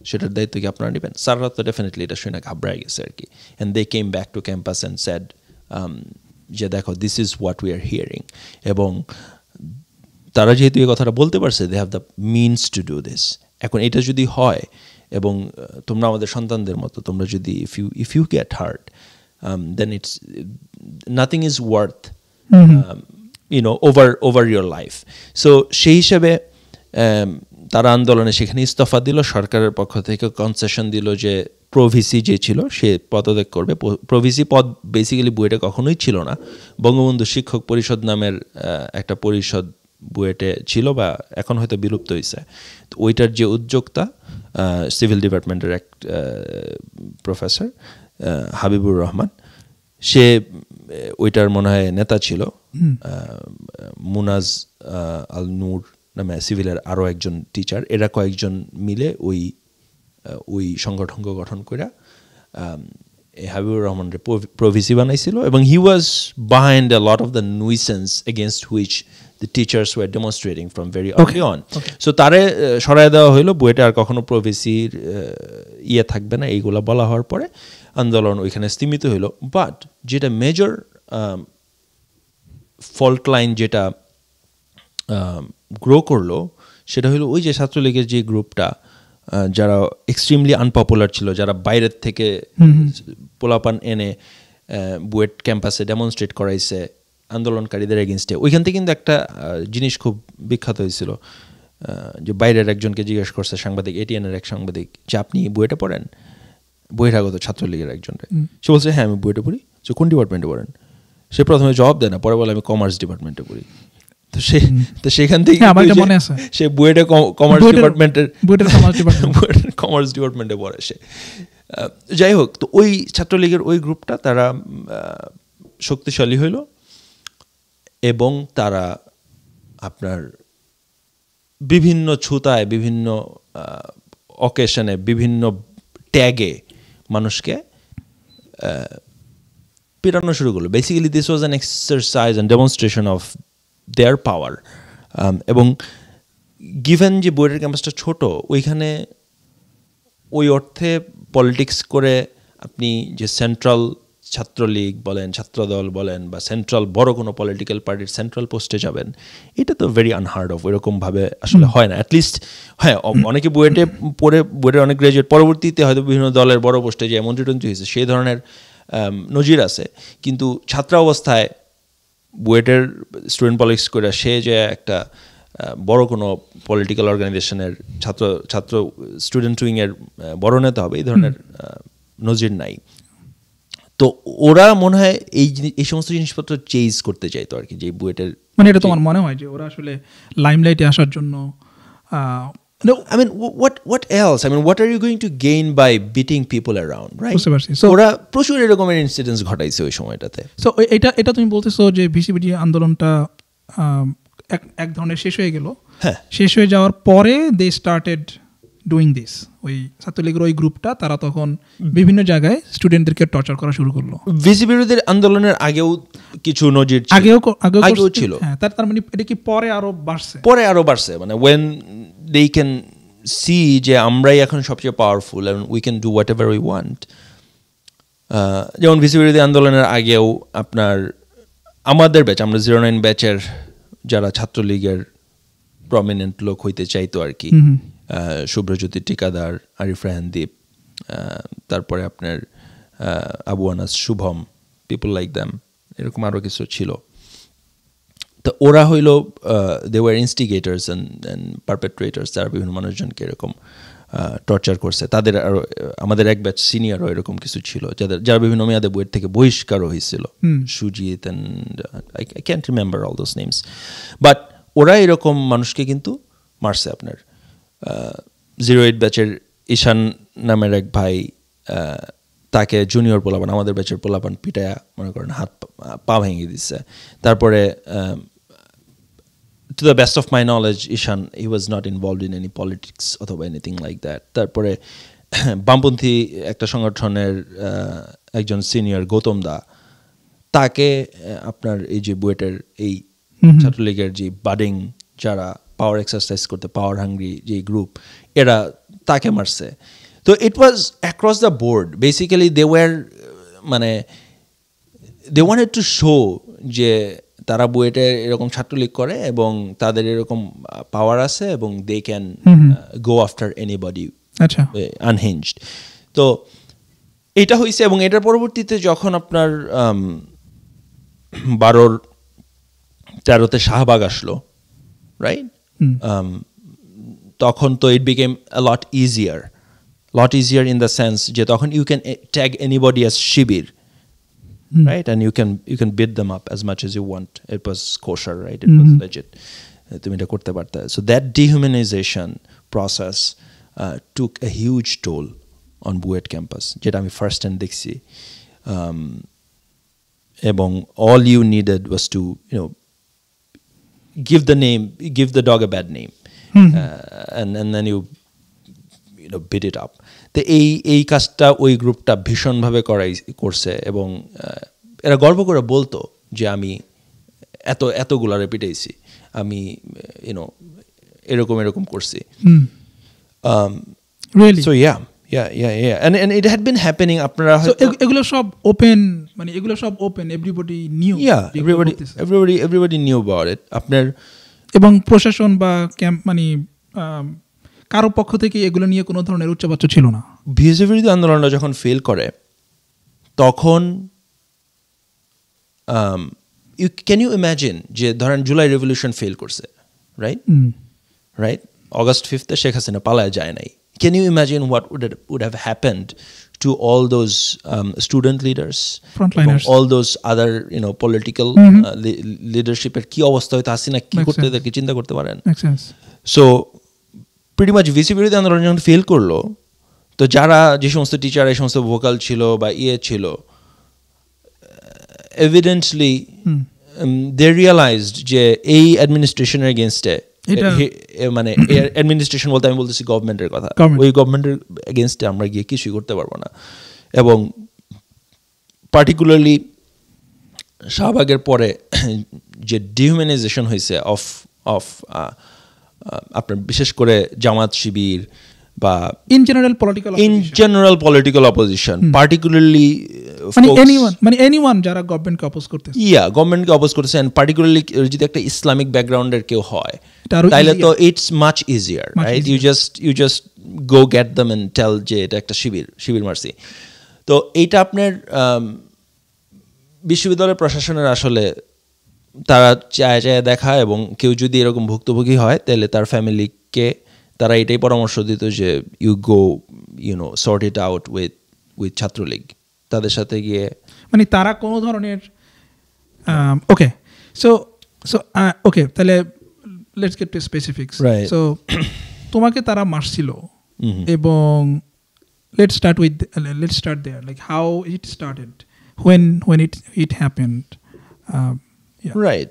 সেটার দায়িত্ব কি আপনারা নেবেন? স্যাররা তো ডেফিনেটলি এটা শুনে ঘাবড়ায় গেছে আর কি। And they came back to campus and said যে দেখো this is what we are hearing. এবং তারা যেহেতু এই কথাটা বলতে পারছে, they have the means to do this. এখন এটা যদি হয় এবং তোমরা আমাদের সন্তানদের মতো, তোমরা যদি if you get hurt, then it's nothing is worth over your life. So সেই হিসাবে তারা আন্দোলনে সেখানে ইস্তফা দিল। সরকারের পক্ষ থেকে কনসেশন দিল যে প্রভিসি যে ছিল সে পদত্যাগ করবে। প্রভিসি পদ বেসিক্যালি বুয়েটে কখনোই ছিল না। বঙ্গবন্ধু শিক্ষক পরিষদ নামের একটা পরিষদ বুয়েটে ছিল বা এখন হয়তো বিলুপ্ত হয়েছে, তো ওইটার যে উদ্যোক্তা সিভিল ডিপার্টমেন্টের এক প্রফেসর হাবিবুর রহমান, সে ওইটার মনে হয় নেতা ছিল। মুনাজ আল নূর নামে সিভিলের আরও একজন টিচার, এরা কয়েকজন মিলে ওই সংগঠন গঠন করে হাবিবুর রহমানের প্রভিসি বানাইছিল, এবং he was behind a lot of the nuisance against which the teachers were demonstrating from very early on. So তারে সরাই দেওয়া হইলো, বুয়েটে আর কখনো প্রভিসির ইয়ে থাকবে না, এইগুলা বলা হওয়ার পরে আন্দোলন ওইখানে স্তীমিত হইল। বাট যেটা মেজর ফল্ট লাইন যেটা গ্রো করলো সেটা হলো ওই যে ছাত্রলীগের যে গ্রুপটা, যারা এক্সট্রিমলি আনপপুলার ছিল, যারা বাইরের থেকে পোলাপান এনে বুয়েট ক্যাম্পাসে ডেমনস্ট্রেট করাইছে আন্দোলনকারীদের এগেনস্টে। ওইখান থেকে কিন্তু একটা জিনিস খুব বিখ্যাত হয়েছিল, যে বাইরের একজনকে জিজ্ঞেস করছে সাংবাদিক, এটিএনের এক সাংবাদিক, যে আপনি বুয়েটে পড়েন? বহিরাগত ছাত্রলীগের একজনকে। সে বলছে হ্যাঁ আমি বুয়েটে পড়ি। সে কোন ডিপার্টমেন্টে পড়েন? সে প্রথমে জবাব দেয় না, পরে বলে আমি কমার্স ডিপার্টমেন্টে পড়ি। তো সেখান থেকে সে বুয়েটে কমার্স ডিপার্টমেন্টে পড়ে সে। যাই হোক, তো ওই ছাত্রলীগের ওই গ্রুপটা তারা শক্তিশালী হইল, এবং তারা আপনার বিভিন্ন ছুতায়, বিভিন্ন অকেশনে, বিভিন্ন ট্যাগে মানুষকে পেটানো শুরু করলো। Basically this was an exercise and demonstration of their power. এবং গিভেন যে বুয়েটের ক্যাম্পাসটা ছোট, ওইখানে ওই অর্থে পলিটিক্স করে আপনি যে সেন্ট্রাল ছাত্রলীগ বলেন, ছাত্রদল বলেন, বা সেন্ট্রাল বড় কোনো পলিটিক্যাল পার্টির সেন্ট্রাল পোস্টে যাবেন, এটা তো ভেরি আনহার্ড অফ। ওইরকমভাবে আসলে হয় না। অ্যাটলিস্ট হ্যাঁ, অনেকে বুয়েটে পড়ে, বুয়েটের অনেক গ্রাজুয়েট পরবর্তীতে হয়তো বিভিন্ন দলের বড় পোস্টে যে মন্ত্রী হয়েছে, সেই ধরনের নজির আছে। কিন্তু ছাত্র অবস্থায় বুয়েটের স্টুডেন্ট পলিটিক্স করে সে যে একটা বড় কোনো পলিটিক্যাল অর্গানাইজেশনের ছাত্র স্টুডেন্ট উইংয়ের বড় নেতা হবে, এই ধরনের নজির নাই। তো ওরা মনে হয় এই সমস্ত জিনিসপত্র চেঞ্জ করতে চাইতো আর কি, যে বুয়েটের। মানে এটা তোমার মনে হয় যে ওরা আসলে লাইমলাইটে আসার জন্য No, I mean, what else? I mean, what are you going to gain by beating people around, right? So ওরা প্রচুর এরকমের ইনসিডেন্টস ঘটাইছে ওই সময়টাতে। সো এটা তুমি বলতেছো যে ভিসিবিডি আন্দোলনটা এক ধরনের শেষ হয়ে গেল। হ্যাঁ, শেষ হয়ে যাওয়ার পরে দে স্টার্টেড ডুইং দিস। ওই ছাত্রলীগের ওই গ্রুপটা তারা তখন বিভিন্ন জায়গায় স্টুডেন্টদেরকে টর্চার করা শুরু করলো। ভিসিবিরোধীর আন্দোলনের আগেও কিছু নজির আগেও ছিল। হ্যাঁ, তার মানে এটা কি পরে আরো বাড়ছে? মানে when they can see যে আমরাই এখন সবচেয়ে powerful and we can do whatever we want. যেমন ভিসিবিরোধী আন্দোলনের আগেও আপনার আমাদের ব্যাচ, আমরা 09 ব্যাচের যারা ছাত্রলীগের প্রমিনেন্ট লোক হইতে চাইতো আর কি, শুভ্রজ্যোতি টিকাদার, আরিফ রাহানদীপ, তারপরে আপনার Abu Anas, Shubham, people like them, এরকম আরও কিছু ছিল। তো ওরা হইল দে ওয়ার ইনস্টিগেটার্স অ্যান্ড পারপেট্রেটার্স, যারা বিভিন্ন মানুষজনকে এরকম টর্চার করছে। তাদের আরও আমাদের এক ব্যাচ সিনিয়রও এরকম কিছু ছিল, যারা বিভিন্ন মেয়াদে বইয়ের থেকে বহিষ্কারও হয়েছিল, Sujit and I can't remember all those names. But ওরা এরকম মানুষকে কিন্তু মারছে। আপনার 08 ব্যাচের ঈশান নামের এক ভাই, তাকে জুনিয়র পোলাপান, আমাদের ব্যাচের পোলাপান পিটায়া মনে করেন হাত পা ভেঙে দিচ্ছে। তারপরে to the best of my knowledge, Ishan, he was not involved in any politics অথবা anything like that. তারপরে বামপন্থী একটা সংগঠনের একজন সিনিয়র গৌতম দা, তাকে আপনার এই যে বুয়েটের এই ছাত্রলীগের যে বাডিং যারা পাওয়ার এক্সারসাইজ করতে পাওয়ার হাংরি যে গ্রুপ, এরা তাকে মারছে। তো it was across the board. Basically they were মানে দে ওয়ান্টেড টু শো যে তারা বুয়েটে এরকম ছাত্রলীগ করে এবং তাদের এরকম পাওয়ার আছে এবং they can go after anybody unhinged. তো এটা হয়েছে। এবং এটার পরবর্তীতে যখন আপনার 12-13 শাহবাগ আসলো, রাইট, তখন তো it became a lot easier in the sense যে তখন you can tag anybody as Shibir, right, and you can beat them up as much as you want. It was kosher, right? It was legit. তুমি এটা করতে পারতে। So that dehumanization process took a huge toll on BUET campus, যেটা আমি first hand দেখছি। এবং all you needed was to give the dog a bad name, and then you beat it up. তো এই কাজটা ওই গ্রুপটা ভীষণভাবে করছে, এবং এরা গর্ব করে বলতো যে আমি এতগুলারে পিটাইছি, আমি এরকম করছি। Really? So yeah, and it had been happening. আপনারা এগুলো সব ওপেন, মানে এগুলো সব open, everybody knew. Yeah, everybody knew about it. আপনার এবং প্রশাসন বা ক্যাম্প মানে কারো পক্ষ থেকে এগুলো নিয়ে কোনো ধরনের উচ্চবাচ্য ছিল না। বিএসএফ বিরোধী আন্দোলনটা যখন ফেল করে, তখন ক্যান ইউ ইমাজিন যে ধরেন জুলাই রেভলিউশন ফেল করছে, রাইট? অগস্ট 5 শেখ হাসিনা পালায় যায় নাই। Can you imagine what would have happened to all those student leaders, frontliners, all those other political leadership? এর কি অবস্থা হয়তো হাসিনা কি করতে কি চিন্তা করতে পারেন? So pretty much ভিসি বিরোধী আন্দোলন যখন ফেল করলো, তো যারা যে সমস্ত টিচার এই সমস্ত ভোকাল ছিল বা ছিল, এভিডেন্টলি they realized যে এই অ্যাডমিনিস্ট্রেশনের এগেইনস্টে, মানে অ্যাডমিনিস্ট্রেশন বলতে আমি বলতেছি গভর্নমেন্টের কথা, ওই গভর্নমেন্টের এগেইনস্টে আমরা গিয়ে কিছুই করতে পারবো না। এবং পার্টিকুলারলি শাহবাগের পরে যে ডিহিউম্যানাইজেশন হয়েছে অফ আপনার বিশেষ করে জামাত শিবির বা in general political opposition, particularly anyone যারা গভর্নমেন্টকে অপোজ করতেছে, গভর্নমেন্টকে অপোজ করতেছে, এন্ড পার্টিকুলারলি যদি একটা ইসলামিক ব্যাকগ্রাউন্ডের কেউ হয়, তাহলে তো it's much easier, right? You just go get them and tell যে এটা একটা শিবির মারছি। তো এইটা আপনার বিশ্ববিদ্যালয় প্রশাসনের আসলে তারা চায় দেখা, এবং কেউ যদি এরকম ভুক্তভোগী হয় তাহলে তার ফ্যামিলিকে তারা এটাই পরামর্শ দিত যে you go sort it out with Chhatra League, তাদের সাথে গিয়ে, মানে তারা কোনো ধরনের ওকে তাহলে let's get to specifics. So তোমাকে তারা মারছিল, এবং let's start there, like how it started, when it happened. Right.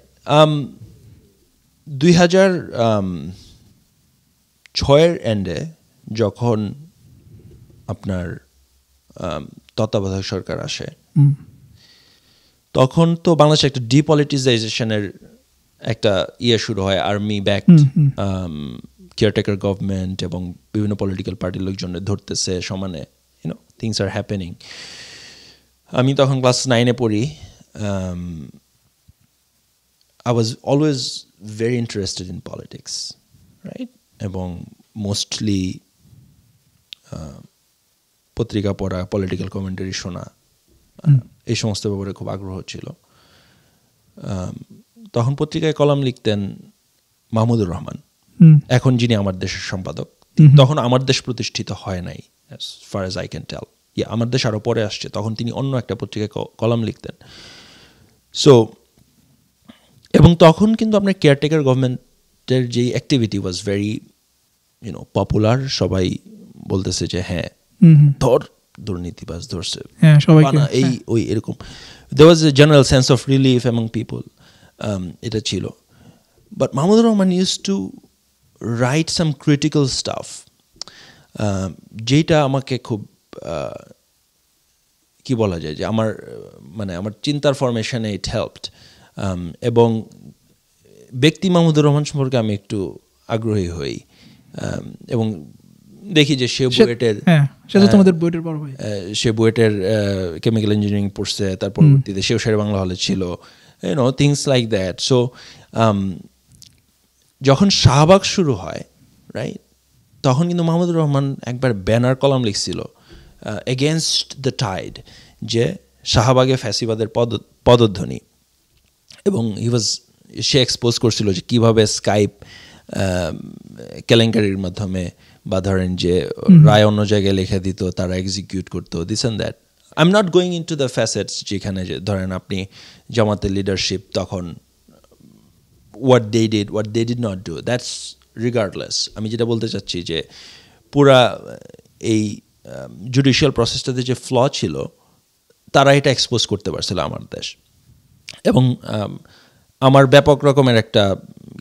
2006 এন্ডে যখন আপনার তত্ত্বাবধায়ক সরকার আসে, তখন তো বাংলাদেশে একটা ডিপলিটিসাইজেশনের একটা শুরু হয়, আর্মি ব্যাকড কেয়ারটেকার গভর্নমেন্ট, এবং বিভিন্ন পলিটিক্যাল পার্টির লোকজনের ধরতেছে সমানে, থিংস আর হ্যাপেনিং। আমি তখন ক্লাস 9-এ পড়ি। I was always very interested in politics, right? এবং মোস্টলি পত্রিকা পড়া, পলিটিক্যাল কমেন্টারি শোনা, এই সমস্ত ব্যাপারে খুব আগ্রহ ছিল। তখন পত্রিকায় কলাম লিখতেন মাহমুদুর রহমান, এখন যিনি আমার দেশের সম্পাদক। তখন আমার দেশ প্রতিষ্ঠিত হয় নাই, as far as I can tell. আমার দেশ আরো পরে আসছে, তখন তিনি অন্য একটা পত্রিকায় কলাম লিখতেন। সো এবং তখন কিন্তু আপনার কেয়ারটেকার গভর্নমেন্টের যে অ্যাক্টিভিটি ওয়াজ ভেরি পপুলার। সবাই বলতেছে যে হ্যাঁ দুর্নীতিবাজ ধরছে, এই ওই এরকম। there was a general sense of relief among people, এটা ছিল। but Mahmudur Rahman used to write some critical stuff, যেটা আমাকে খুব কি বলা যায় যে আমার চিন্তার ফরমেশনে ইট হেল্পড। এবং ব্যক্তি মাহমুদুর রহমান সম্পর্কে আমি একটু আগ্রহী হই, এবং দেখি যে সে বুয়েটের কেমিক্যাল ইঞ্জিনিয়ারিং পড়ছে, তার পরবর্তীতে সেও শের বাংলা হলে ছিল, থিংস লাইক দ্যাট। সো যখন শাহবাগ শুরু হয়, রাইট, তখন কিন্তু মাহমুদুর রহমান একবার ব্যানার কলাম লিখছিল এগেনস্ট দ্য টাইড, যে শাহবাগে ফ্যাসিবাদের পদধ্বনি। এবং সে এক্সপোজ করছিল যে কীভাবে স্কাইপ কেলেঙ্কারির মাধ্যমে, বা ধরেন যে রায় অন্য জায়গায় লিখে দিত, তারা এক্সিকিউট করতো, this and that. I am not going in to the facets, যেখানে যে ধরেন আপনি জামাতের লিডারশিপ তখন what they did not do, that's regardless. আমি যেটা বলতে চাচ্ছি যে পুরা এই জুডিশিয়াল প্রসেসটাতে যে ফ্ল ছিল তারা এটা এক্সপোজ করতে পারছিল আমার দেশ, এবং আমার ব্যাপক রকমের একটা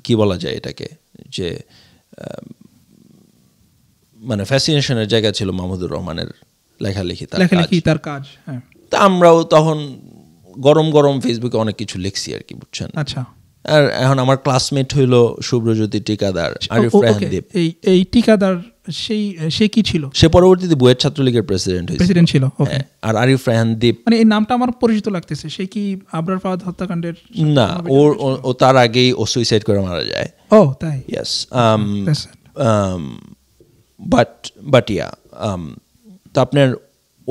কি বলা যায় এটাকে যে মানে ফ্যাসিনেশনের জায়গা ছিল মাহমুদুর রহমানের লেখালেখি তার কাজ। তা আমরাও তখন গরম গরম ফেসবুকে অনেক কিছু লিখছি আর কি, বুঝছেন। আচ্ছা, আর এখন আমার ক্লাসমেট হইল শুভ্রজ্যোতি টিকাদার, আরিফ রেহানদীপ। এই টিকাদার সে কি ছিল? সে পরবর্তীতে বুয়েট ছাত্রলীগের প্রেসিডেন্ট ছিল। আর আরিফ রেহানদীপ, মানে এই নামটা আমার পরিচিত লাগতেছে। সে কি আবরার ফাহাদ হত্যাকাণ্ডের? না, ও তার আগেই ও সুইসাইড করে মারা যায়। ও তাই? ইয়েস। বাট ইয়া, তো আপনার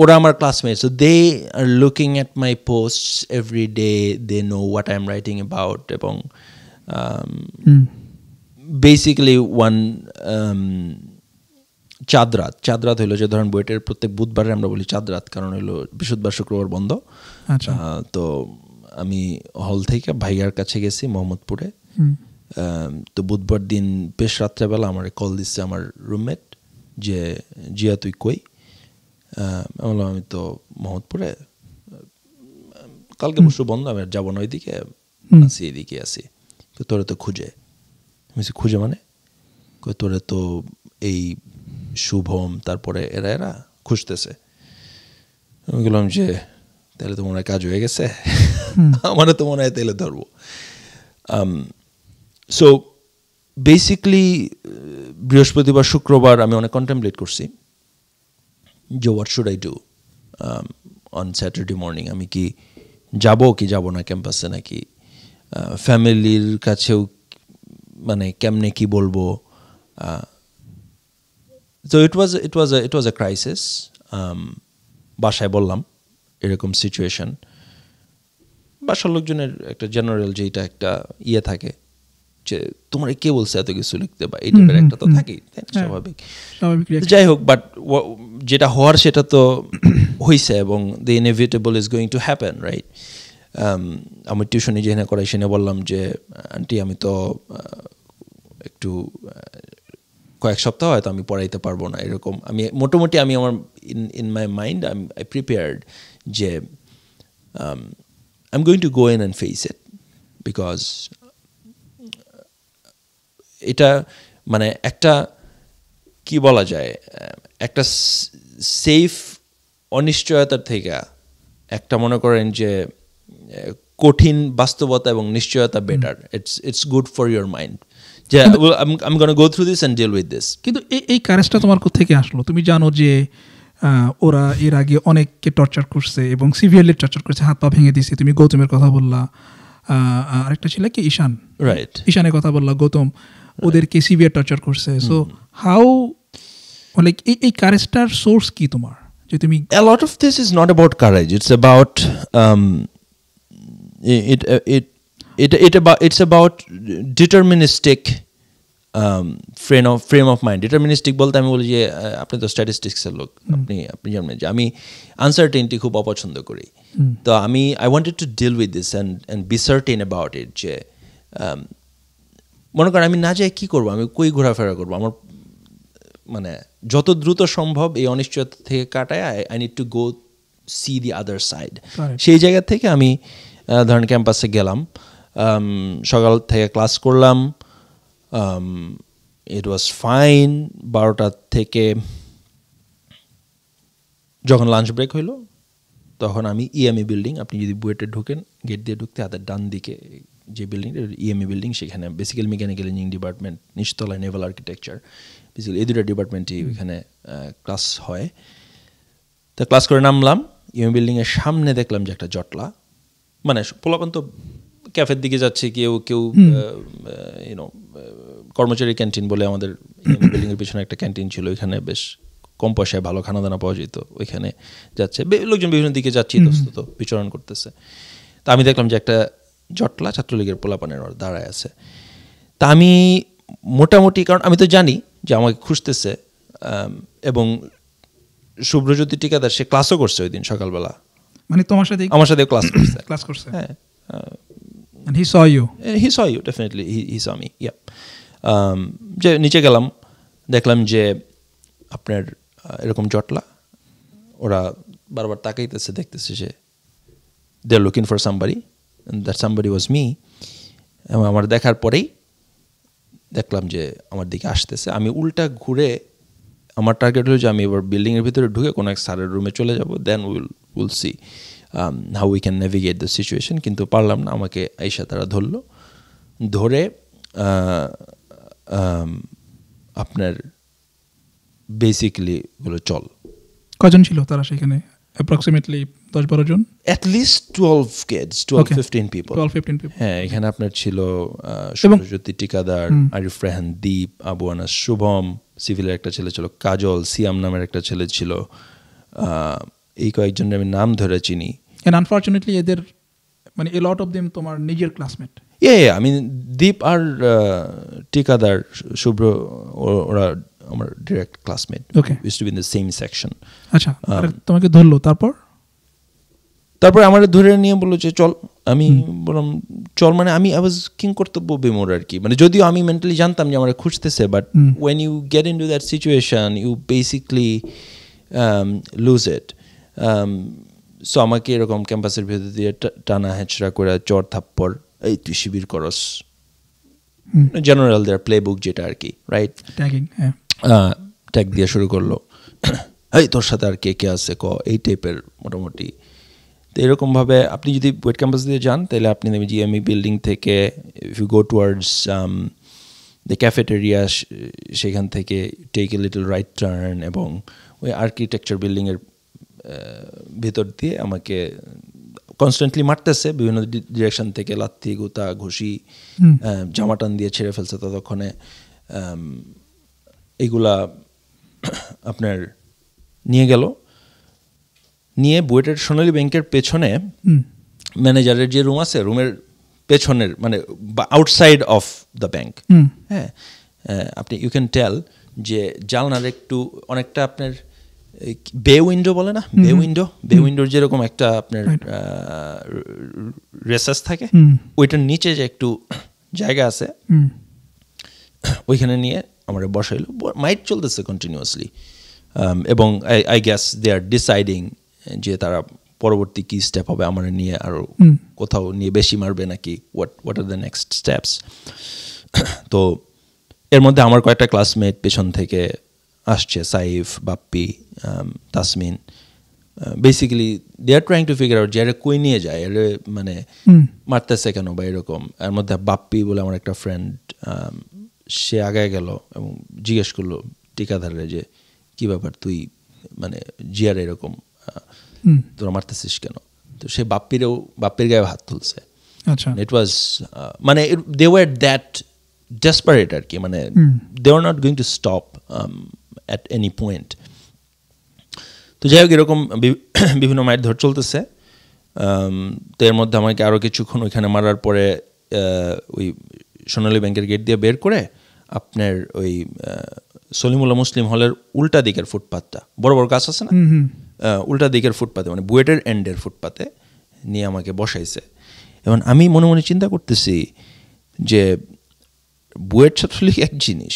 ওরা আমার classmate, so they are looking at my posts every day, they know what I am writing about, এবং বেসিক্যালি ওয়ান চাঁদরাত হইলো, যে ধরেন বুয়েটের প্রত্যেক বুধবারে আমরা বলি চাঁদরাত, কারণ হইলো বৃহস্পতিবার শুক্রবার বন্ধ। তো আমি হল থেকে ভাইয়ার কাছে গেছি মোহাম্মদপুরে, তো বুধবার দিন বেশ রাত্রেবেলা আমার কল দিচ্ছে আমার রুমমেট যে জিয়া তুই কই? বললাম আমি তো মোহাম্মদপুরে, কালকে পরশু বন্ধ, আমি যাবো না ওইদিকে, আছি এদিকে আছি। তো তোরে তো খুঁজে মানে তোরে তো এই শুভম তারপরে এরা খুঁজতেছে। আমি বললাম যে তাহলে তো মনে হয় কাজ হয়ে গেছে, আমারও তো মনে হয় তাহলে ধরবো। সো বেসিকলি বৃহস্পতিবার শুক্রবার আমি অনেক কন্টেমপ্লেট করছি যে what should I do on Saturday morning. আমি কি যাব না ক্যাম্পাসে, নাকি ফ্যামিলির কাছেও মানে কেমনে কি বলবো। তো ইট ওয়াজ এ ক্রাইসিস। বাসায় বললাম এরকম সিচুয়েশন, বাসার লোকজনের একটা জেনারেল যেটা একটা ইয়ে থাকে যে তোমার কে বলছে এত কিছু লিখতে, বা এই টাইপের একটা তো থাকেই, স্বাভাবিক। যাই হোক, বাট যেটা হওয়ার সেটা তো হয়েছে, এবং the inevitable is going to happen, right. আমার টিউশনি যেখানে করাই সেখানে বললাম যে আন্টি আমি তো একটু কয়েক সপ্তাহ হয়তো আমি পড়াইতে পারবো না, এরকম আমি মোটামুটি আমি আমার in my mind I prepared যে I am going to go in and face it, because এটা মানে একটা কি বলা যায়, একটা সেফ অনিশ্চয়তার থেকে একটা মনে করেন যে কঠিন বাস্তবতা এবং নিশ্চয়তা better. It's good for your mind যে I am gonna go through this and deal with this. কিন্তু এই কারেজটা তোমার কোথা থেকে আসলো? তুমি জানো যে ওরা এর আগে অনেককে টর্চার করছে এবং সিভিয়ারলি টর্চার করছে, হাত পা ভেঙে দিছে। তুমি গৌতমের কথা বললা, আরেকটা ছিল কি ঈশান, রাইট, ঈশানের কথা বললা, গৌতম ওদেরকে সিভিয়ার টর্চার করছে। সো হাউ লাইক এই কারেজটার সোর্স কি তোমার? যে তুমি a lot of this is not about courage, it's about it's about deterministic frame of mind. Deterministic বলতে আমি বলি যে আপনি তো স্ট্যাটিস্টিক্সের লোক, আপনি জানেন যে আমি আনসার্টেনটি খুব অপছন্দ করি। তো I wanted to deal with this and be certain about it, যে মনে করেন আমি না যাই কী করবো, আমি কই ঘোরাফেরা করবো, আমার মানে যত দ্রুত সম্ভব এই অনিশ্চয়তা থেকে কাটায় I need to go see the other side. সেই জায়গা থেকে আমি ধরেন ক্যাম্পাসে গেলাম, সকাল থেকে ক্লাস করলাম, ইট ওয়াজ ফাইন। 12টা থেকে যখন লাঞ্চ ব্রেক হইলো তখন আমি ইএমই বিল্ডিং, আপনি যদি বুয়েটে ঢুকেন গেট দিয়ে ঢুকতে হাতের ডান দিকে যে বিল্ডিংটা ইএমই বিল্ডিং, সেখানে বেসিক্যালি মেকানিক্যাল ইঞ্জিনিয়ারিং ডিপার্টমেন্ট, নিচতলায় নেভাল আর্কিটেকচার, বেসিক্যালি এই দুটো ডিপার্টমেন্টই এখানে ক্লাস হয়। তো ক্লাস করে নামলাম, ইএমই বিল্ডিংয়ের সামনে দেখলাম যে একটা জটলা, মানে পোলাপান তো ক্যাফের দিকে যাচ্ছে, কেউ ইউনো কর্মচারী ক্যান্টিন বলে আমাদের ইএমই বিল্ডিংয়ের পিছনে একটা ক্যান্টিন ছিল, ওইখানে বেশ কম পয়সায় ভালো খানা দানা পাওয়া যেত, ওইখানে যাচ্ছে লোকজন, বিভিন্ন দিকে যাচ্ছি তো বিচরণ করতেছে। তা আমি দেখলাম যে একটা জটলা ছাত্রলীগের পোলাপানের দাঁড়ায় আছে। তা আমি মোটামুটি, কারণ আমি তো জানি যে আমাকে খুঁজতেছে, এবং শুভ্রজ্যোতি টিকাদার সে ক্লাসও করছে ওই দিন সকালবেলা, মানে তোমার সাথে আমার সাথে ক্লাস করছে, ক্লাস করছে, হ্যাঁ, And he saw you. He saw you, definitely. He saw me, yeah. যে নিচে গেলাম, দেখলাম যে আপনার এরকম জটলা, ওরা বারবার তাকাইতেছে, দেখতেছে যে they are looking for somebody, and that somebody was me. এবং আমার দেখার পরেই দেখলাম যে আমার দিকে আসতেছে। আমি উল্টা ঘুরে, আমার টার্গেট হলো যে আমি এবার বিল্ডিংয়ের ভিতরে ঢুকে কোনো এক স্যারের রুমে চলে যাব, then will see how we can navigate the situation. কিন্তু পারলাম না, আমাকে আইসা তারা ধরলো, ধরে আপনার বেসিক্যালি বলে চল। কজন ছিল তারা সেখানে? অ্যাপ্রক্সিমেটলি 10-12 জন? At least 12 kids, 12-15 people. 12-15 people. হ্যাঁ, এখানে আপনার ছিল সূর্যজ্যোতি টিকাদার, আরিফ রেহান দীপ, আবু আনাস শুভম, সিভিলের একটা ছেলে ছিল কাজল, সিয়াম নামের একটা ছেলে ছিল। এই কয়েকজনের আমি নাম ধরে চিনি। And unfortunately এদের মানে a lot of them তোমার নিজের ক্লাসমেট। Yeah, I mean দীপ আর টিকাদার, শুভ্র, ওরা আমার direct classmate. Okay. Used to be in the same section. আচ্ছা, তোমাকে ধরলো, তারপর আমার ধরে নিয়ে বললো যে চল। আমি বললাম চল, মানে আমি আই ওয়াজ কিং কর্তব্য বিমূঢ় আর কি। মানে যদিও আমি মেন্টালি জানতাম যে আমার খুঁজতেছে, but when you get into that situation you basically lose it. So আমাকে এরকম ক্যাম্পাসের ভেতর দিয়ে টানা হেঁচড়া করে চর থাপ্পড়, এই তুই শিবির করস, জেনারেল দেয়ার প্লে বুক যেটা আর কি, রাইট? ট্যাগ দিয়ে শুরু করলো, এই তোর সাথে আর কে কে আছে ক, এই টাইপের মোটামুটি। তো এরকমভাবে আপনি যদি বুয়েট ক্যাম্পাস দিয়ে যান তাহলে আপনি নেবে জিএমই বিল্ডিং থেকে, if you go towards the cafeteria, সেখান থেকে take a little right turn, এবং ওই আর্কিটেকচার বিল্ডিংয়ের ভিতর দিয়ে আমাকে কনস্ট্যান্টলি মারতেছে বিভিন্ন ডিরেকশন থেকে, লাথি গুতা ঘুষি, জামা টান দিয়ে ছেড়ে ফেলছে ততক্ষণে। এইগুলা আপনার নিয়ে গেল, নিয়ে বুয়েটের সোনালী ব্যাংকের পেছনে ম্যানেজারের যে রুম আছে, রুমের পেছনের মানে আউটসাইড অফ দ্য ব্যাংক, হ্যাঁ, আপনি ইউ ক্যান টেল যে জানলার একটু অনেকটা আপনার বে উইন্ডো বলে না, বে উইন্ডোর যেরকম একটা আপনার রেসাস থাকে, ওইটার নিচে যে একটু জায়গা আছে, ওইখানে নিয়ে আমার বসাইলো। মাইট চলতেছে কন্টিনিউয়াসলি, এবং I guess they are deciding যে তারা পরবর্তী কী স্টেপ হবে, আমার নিয়ে আরও কোথাও নিয়ে বেশি মারবে নাকি, what are the next steps. তো এর মধ্যে আমার কয়েকটা ক্লাসমেট পেছন থেকে আসছে, Saif, Bappi, Tasmin. Basically they are trying to figure out যে এরা কই নিয়ে যায়, এর মানে মারতেছে কেন বা এরকম। এর মধ্যে বাপ্পি বলে আমার একটা ফ্রেন্ড, সে আগায় গেল এবং জিজ্ঞেস করলো টিকাদারে যে কী ব্যাপার, তুই মানে জিয়ার এরকম তোরা মারতেছিস কেন? তো সে বাপ্পির গায়ে হাত তুলছে। ইট ওয়াজ মানে দে ওয়ার দ্যাট ডেসপারেট আর কি, মানে they are not going to stop at any point. তো যাই হোক, এরকম বিভিন্ন মায়ের ধর চলতেছে। তো এর মধ্যে আমাকে আরও কিছুক্ষণ ওইখানে মারার পরে ওই সোনালী ব্যাংকের গেট দিয়ে বের করে আপনার ওই সলিমুল্লাহ মুসলিম হলের উল্টা দিকের ফুটপাথটা, বড় বড় গাছ আছে না, উল্টা দিকের ফুটপাথে মানে বুয়েটের এন্ডের ফুটপাথে নিয়ে আমাকে বসাইছে। এবং আমি মনে মনে চিন্তা করতেছি যে বুয়েট ছাত্রলীগ এক জিনিস,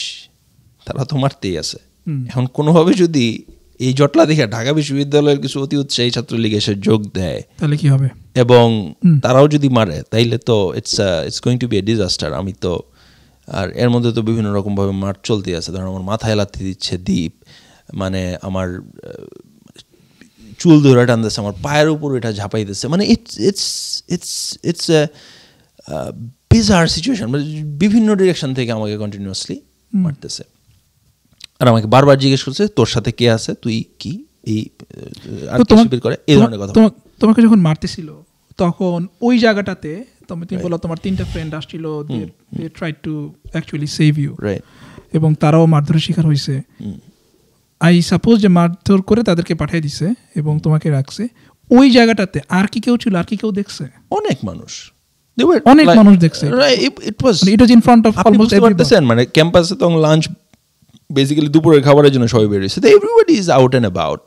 তারা তো মারতেই আছে। এখন কোনোভাবে যদি এই জটলা দেখে ঢাকা বিশ্ববিদ্যালয়ের কিছু অতি উৎসাহী ছাত্রলীগ এসে যোগ দেয় তাহলে কি হবে, এবং তারাও যদি মারে, তাইলে তো it's going to be a disaster. আমি তো আর এর মধ্যে তো বিভিন্ন রকমভাবে মার চলতে আছে। ধরুন আমার মাথায় লাথি দিচ্ছে দীপ, মানে আমার চুল ধরে টানতেছে, আমার পায়ের উপর এটা ঝাঁপাইতেছে, মানে ইটস বিজার সিচুয়েশন। মানে বিভিন্ন ডিরেকশন থেকে আমাকে কন্টিনিউয়াসলি মারতেছে, আর আমাকে বারবার জিজ্ঞেস করছে তোর সাথে কে আছে, তুই কি এই করে, এই ধরনের কথা। তোমাকে যখন মারতেছিল তখন ওই জায়গাটাতে তুমি বলো তোমার 3টা ফ্রেন্ড আসছিল, they tried to actually save you, এবং তারাও মারধরের শিকার হয়েছে। আই সাপোজ যে মারধর করে তাদেরকে পাঠিয়ে দিছে এবং তোমাকে রাখছে। ওই জায়গাটাতে আর কি কেউ ছিল, আর কি কেউ দেখছে? অনেক মানুষ দেখছে। It was in front of almost everybody. মানে ক্যাম্পাসে তো লাঞ্চ বেসিক্যালি দুপুরের খাবারের জন্য সবাই বের হয়েছে, তো everybody is out and about.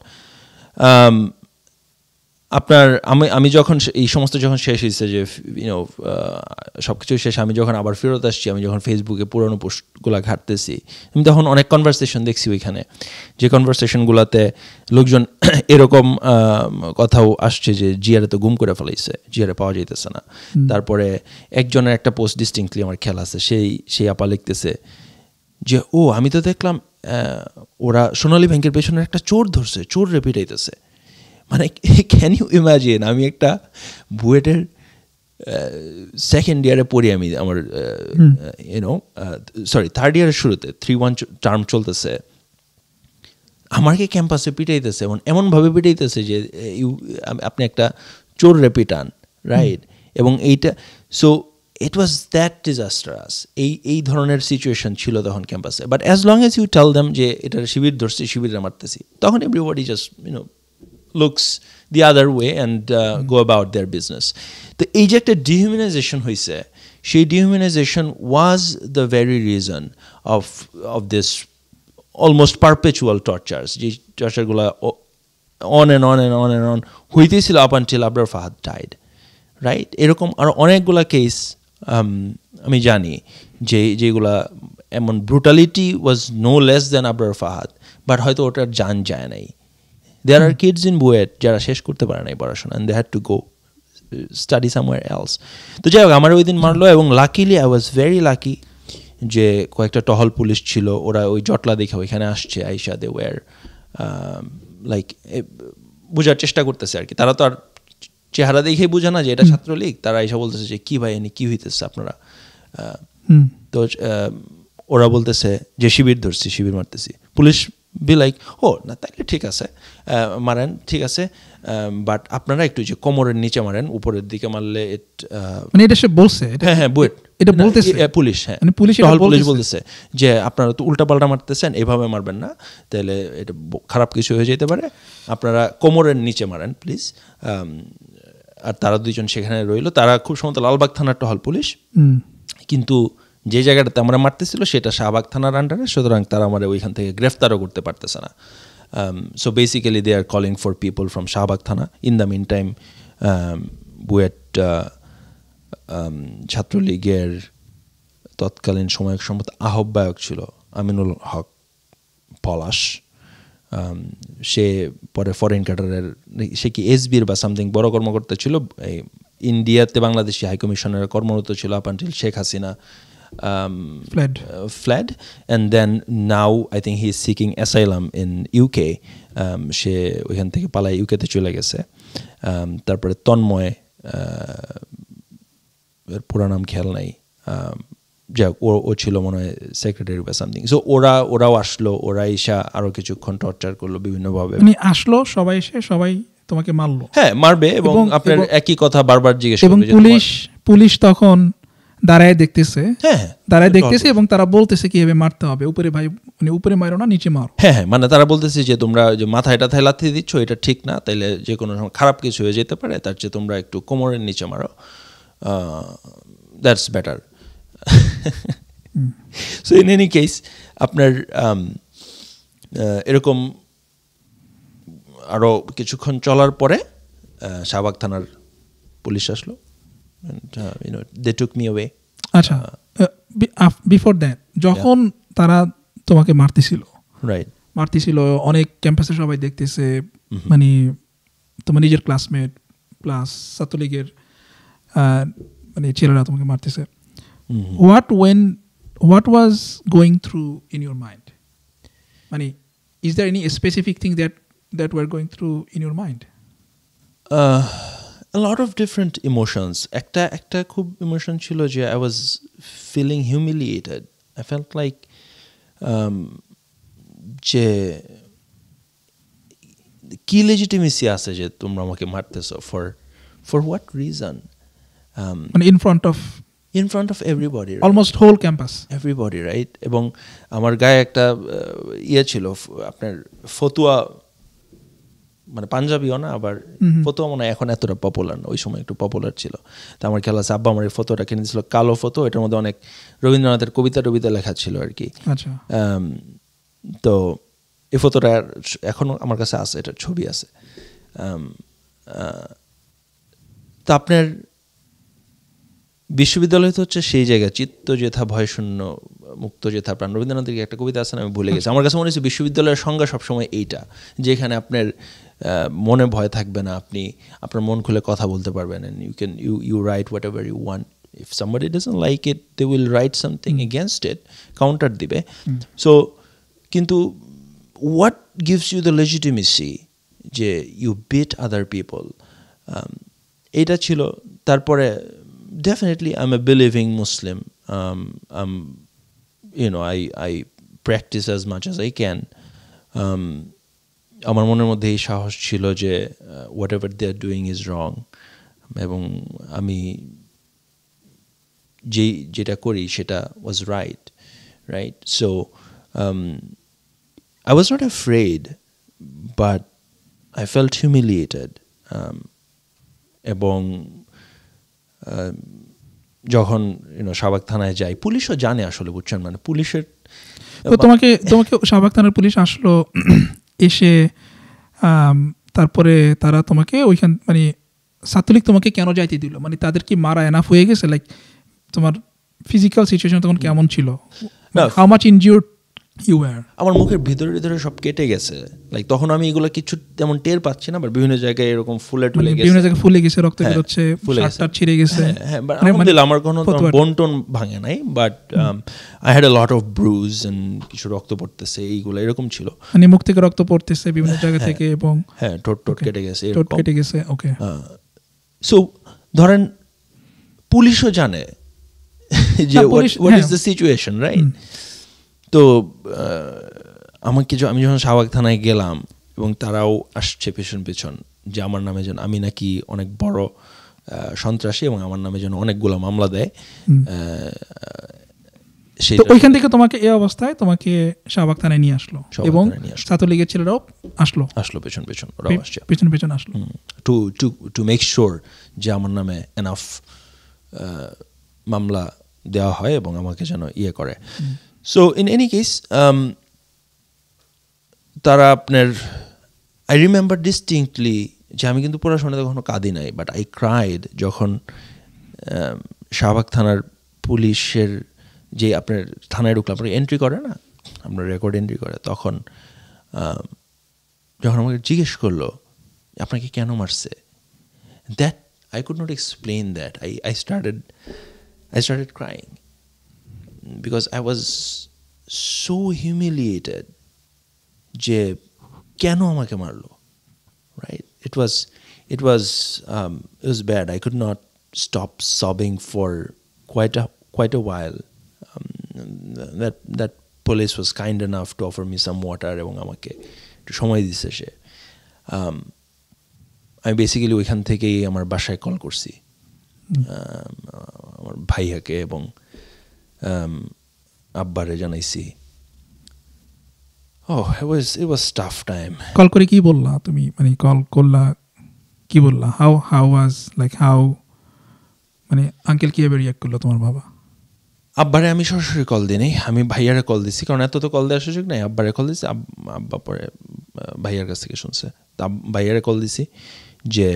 আপনার আমি যখন এই সমস্ত যখন শেষ হয়েছে যে ইউনো সব কিছু শেষ, আমি যখন আবার ফেরত আসছি, আমি যখন ফেসবুকে পুরনো পোস্টগুলো ঘাঁটতেছি, আমি তখন অনেক কনভারসেশন দেখছি ওইখানে, যে কনভারসেশনগুলোতে লোকজন এরকম কথাও আসছে যে জিয়ারে তো গুম করে ফেলাইছে, জিয়ারে পাওয়া যাইতেছে না। তারপরে একজনের একটা পোস্ট ডিস্টিংক্টলি আমার খেয়াল আছে, সেই আপা লিখতেছে যে আমি তো দেখলাম ওরা সোনালী ব্যাংকের পেছনে একটা চোর ধরছে, চোর পিটাইতেছে। মানে ক্যান ইউ ইমাজিন, আমি একটা বুয়েটের সেকেন্ড ইয়ারে পড়ি, আমি আমার থার্ড ইয়ারের শুরুতে 3-1 টার্ম চলতেছে, আমাকে ক্যাম্পাসে পিটাইতেছে, এমনভাবে পিটাইতেছে যে আপনি একটা চোর পিটান, রাইট? এবং এইটা so it was that disastrous. এই ধরনের সিচুয়েশন ছিল তখন ক্যাম্পাসে। But as long as you tell them যে এটা শিবির ধরছি, শিবিরে মারতেছি, তখন everybody just looks the other way and go about their business. তো এই যে একটা dehumanization হয়েছে, সেই dehumanization was the very reason of this almost perpetual tortures, যে টর্চারগুলো on and on হইতেছিল up until Abrar Fahad died, right? এরকম আর অনেকগুলা কেস আমি জানি যেগুলা এমন brutality was no less than Abrar Fahad, but হয়তো ওটার জান যায় নাই। There are kids in Buet যারা শেষ করতে পারে নাই পড়াশোনা, and they had to go study somewhere else. তো যাই হোক, আমার ওই দিন মারলো, এবং luckily I was very lucky যে কয়েকটা টহল পুলিশ ছিল, ওরা ওই জটলা দেখে ওইখানে আসছে, আইসা দে ওয়ার লাইক বোঝার চেষ্টা করতেছে আর কি। তারা তো আর চেহারা দেখেই বোঝে না যে এটা ছাত্রলীগ, তারা আইসা বলতেছে যে কি ভাই এনে কি হইতেছে আপনারা। তো ওরা বলতেছে যে শিবির ধরছি, শিবির মারতেছি। পুলিশ বি লাইক না তাহলে ঠিক আছে, মারেন, ঠিক আছে, বাট আপনারা একটু যে কোমরের নিচে মারেন, উপরের দিকে মারলে মানে এটা সে বলছে, হ্যাঁ বুয়েট এটা বলতেছে পুলিশ, হ্যাঁ পুলিশ বলতেছে যে আপনারা তো উল্টা পাল্টা মারতেছেন, এভাবে মারবেন না, তাহলে এটা খারাপ কিছু হয়ে যেতে পারে, আপনারা কোমরের নিচে মারেন প্লিজ। আর তারা দুইজন সেখানে রইল, তারা খুব সম্ভবত লালবাগ থানার টহল পুলিশ, কিন্তু যে জায়গাটাতে আমরা মারতেছিল সেটা শাহবাগ থানার আন্ডারে, সুতরাং তারা আমরা ওইখান থেকে গ্রেফতারও করতে পারতেছে না। So basically they are calling for people from Shahbag থানা। In the mean time BUET ছাত্রলীগের তৎকালীন সময় সম্ভবত আহ্বায়ক ছিল আমিনুল হক পলাশ, সে পরে ফরেন ক্যাডারের, সে কি এসবির বা সামথিং বড় কর্মকর্তা ছিল, এই ইন্ডিয়াতে বাংলাদেশি হাইকমিশনের কর্মরত ছিল up until Sheikh Hasina fled, and then now I think he is seeking asylum in UK. সে ওইখান থেকে পালাই ইউকেতে চলে গেছে। তারপরে তন্ময়, এর পুরো নাম খেয়াল নাই, যাই হোক ও ছিল মনে হয় সেক্রেটারি বা সামথিং। সো ওরাও আসলো, ওরা এসে আরো কিছুক্ষণ টর্চার করলো বিভিন্নভাবে। মানে আসলো সবাই, এসে সবাই তোমাকে মারলো, হ্যাঁ মারবে, এবং আপনার একই কথা বারবার জিজ্ঞেস করবে। এবং পুলিশ তখন দাঁড়ায় দেখতেছে, এবং তারা বলতেছে কিভাবে মারতে হবে, উপরে ভাই মানে উপরে মারো না, নিচে মারো। হ্যাঁ মানে তারা বলতেছে যে তোমরা যে মাথায় টাথায় লাথি দিচ্ছ, এটা ঠিক না, তাইলে যে কোনো সময় খারাপ কিছু হয়ে যেতে পারে, তার চেয়ে তোমরা একটু কোমরের নিচে মারো, that's better. So in any case আপনার এরকম আরও কিছুক্ষণ চলার পরে শাহবাগ থানার পুলিশ আসলো, and they took me away. আচ্ছা, বিফোর দ্যাট যখন তারা তোমাকে মারতেছিল, রাইট, মারতেছিল, অনেক ক্যাম্পাসে সবাই দেখতেছে, মানে তোমার নিজের ক্লাসমেট প্লাস ছাত্রলীগের মানে ছেলেরা তোমাকে মারতেছে, what was going through in your mind? মানে is there any specific thing that were going through in your mind? A lot of different emotions. একটা খুব ইমোশন ছিল যে I was feeling humiliated. I felt like যে কি legitimacy আছে যে তোমরা আমাকে মারতেছো, for what reason? মানে in front of everybody, right? Almost whole campus, everybody, right? এবং আমার গায়ে একটা ছিল আপনার ফতুয়া, মানে পাঞ্জাবিও না, আবার ফতুয়া মনে হয় এখন এতটা পপুলার না, ওই সময় একটু পপুলার ছিল। তো আমার খেয়াল আছে আব্বা আমার এই ফটোটা কিনে দিয়েছিল, কালো ফটো, এটার মধ্যে অনেক রবীন্দ্রনাথের কবিতা লেখা ছিল আর কি। আচ্ছা, তো এই ফটোটা এখনো আমার কাছে আছে, এটার ছবি আছে। তো আপনার বিশ্ববিদ্যালয় তো হচ্ছে সেই জায়গা, চিত্ত যেথা ভয় শূন্য মুক্ত যেথা প্রাণ। রবীন্দ্রনাথের একটা কবিতা আছে না, আমি ভুলে গেছি। আমার কাছে মনে হচ্ছে বিশ্ববিদ্যালয়ের সংজ্ঞা সবসময় এইটা, যেখানে আপনার মনে ভয় থাকবে না, আপনি আপনার মন খুলে কথা বলতে পারবেন, and you write whatever you want. If somebody doesn't like it, they will write something against it, counter দিবে। So কিন্তু what gives you the legitimacy যে you beat other people, এটা ছিল। তারপরে definitely I'm a believing Muslim, I practice as much as I can. আমার মনের মধ্যে এই সাহস ছিল যে whatever they are doing is wrong, এবং আমি যেটা করি সেটা was right. So I was not afraid, but I felt humiliated. এবং যখন শাহবাগ থানায় যাই, পুলিশও জানে আসলে, বুঝছেন, মানে পুলিশের তোমাকে শাহবাগ থানার পুলিশ আসলো, এসে তারপরে তারা তোমাকে ওইখান মানে ছাত্রলীগ তোমাকে কেন যাইতে দিল, মানে তাদের কি মারা এনাফ হয়ে গেছে? লাইক তোমার ফিজিক্যাল সিচুয়েশন তখন কেমন ছিল? How much injured you were? আমার মুখের ভিতরে সব কেটে গেছে, লাইক তখন আমি এগুলো কিছু তেমন টের পাচ্ছি না, বাট বিভিন্ন জায়গায় এরকম ফুলে গেছে, রক্ত বেরোচ্ছে, শার্ট ছিঁড়ে গেছে। আলহামদুলিল্লাহ আমার কোনো বোন টোন ভাঙে নাই, but I had a lot of bruise and কিছু রক্ত পড়তেছে, এইগুলো এরকম ছিল, মানে মুখ থেকে রক্ত পড়তেছে বিভিন্ন জায়গা থেকে, এবং ঠোঁট কেটে গেছে, ওকে। সো ধরেন পুলিশও জানে যে what is the situation, right? তো আমি যখন শাহবাগ থানায় গেলাম, এবং তারাও আসছে পেছন যে আমার নামে যেন, আমি নাকি অনেক বড় সন্ত্রাসী, এবং আমার নামে যেন অনেকগুলো মামলা দেয়। ওইখান থেকে তোমাকে এই অবস্থায় তোমাকে শাহবাগ থানায় নিয়ে আসলো, এবং ছাত্রলীগের ছেলেরাও আসলো পেছন আসলো টু মেক শিওর যে আমার নামে এনাফ মামলা দেওয়া হয় এবং আমাকে যেন করে। সো ইন এনি কেস তারা আপনার, আই রিমেম্বার ডিস্টিংক্টলি যে আমি কিন্তু পড়াশোনাতে কখনো কাঁদি নাই, বাট আই ক্রাইড যখন শাহবাগ থানার পুলিশের যে আপনার থানায় ঢুকলে আপনার এন্ট্রি করে না, আপনার রেকর্ড এন্ট্রি করে, তখন যখন আমাকে জিজ্ঞেস করলো আপনাকে কেন মারছে, that I could not explain that. I started crying because I was so humiliated যে কেন আমাকে মারলো, right? It was bad. I could not stop sobbing for quite a while. That police was kind enough to offer me some water এবং আমাকে একটু সময় দিছে সে। আমি বেসিক্যালি ওইখান থেকেই আমার বাসায় কল করছি, আমার ভাইয়াকে এবং আব্বারে জানাইছি। it was tough time. Call করে কি বললা তুমি, মানে কল করলা কি বললা? how was like how মানে আঙ্কেল কিভাবে রিঅ্যাক্ট করলো তোমার বাবা? আব্বারে আমি সরাসরি কল দিই নাই, আমি ভাইয়ারে কল দিছি, কারণ এত তো কল দেওয়ার সুযোগ নাই। আব্বারে কল দিছি, আব্বা পরে ভাইয়ার কাছ থেকে শুনছে। তা ভাইয়ারে কল দিছি যে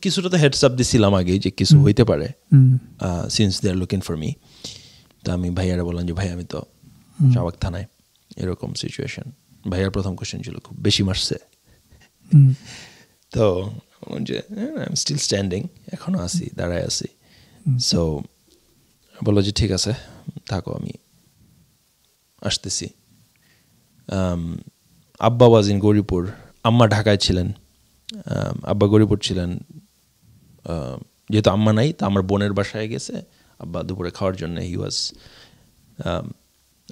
কিছুটা তো হেডস আপ দিছিলাম আগে যে কিছু হইতে পারে, since they are looking for me. তা আমি ভাইয়ারে বললাম যে ভাই আমি তো শাহবাগ থানায়, এরকম সিচুয়েশন। ভাইয়ার প্রথম কোয়েশ্চেন ছিল খুব বেশি মারছে? তো যে আই এম স্টিল স্ট্যান্ডিং, এখনো আছি, দাঁড়ায় আছি। সো বললো যে ঠিক আছে থাকো, আমি আসতেছি। আব্বা ওয়াজ ইন গৌরীপুর, আম্মা ঢাকায় ছিলেন, আব্বা গৌরীপুর ছিলেন। যেহেতু আম্মা নাই, তা আমার বোনের বাসায় গেছে আব্বা দুপুরে খাওয়ার জন্য। হি ওয়াজ,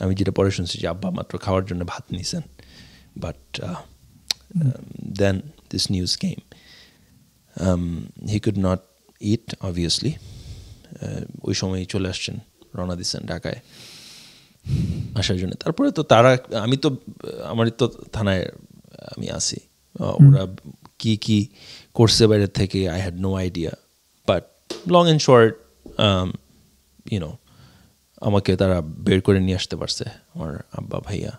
আমি যেটা পরে শুনছি যে আব্বা মাত্র খাওয়ার জন্য ভাত নিছেন, but then this news came. He could not eat obviously. ওই সময় চলে আসছেন, রওনা দিচ্ছেন ঢাকায় আসার জন্য। তারপরে তো তারা, আমারই তো থানায় আমি আসি, ওরা কি করছে বাইরের থেকে, I had no idea. But long and short আমাকে তারা বের করে নিয়ে আসতে পারছে আমার আব্বা ভাইয়া।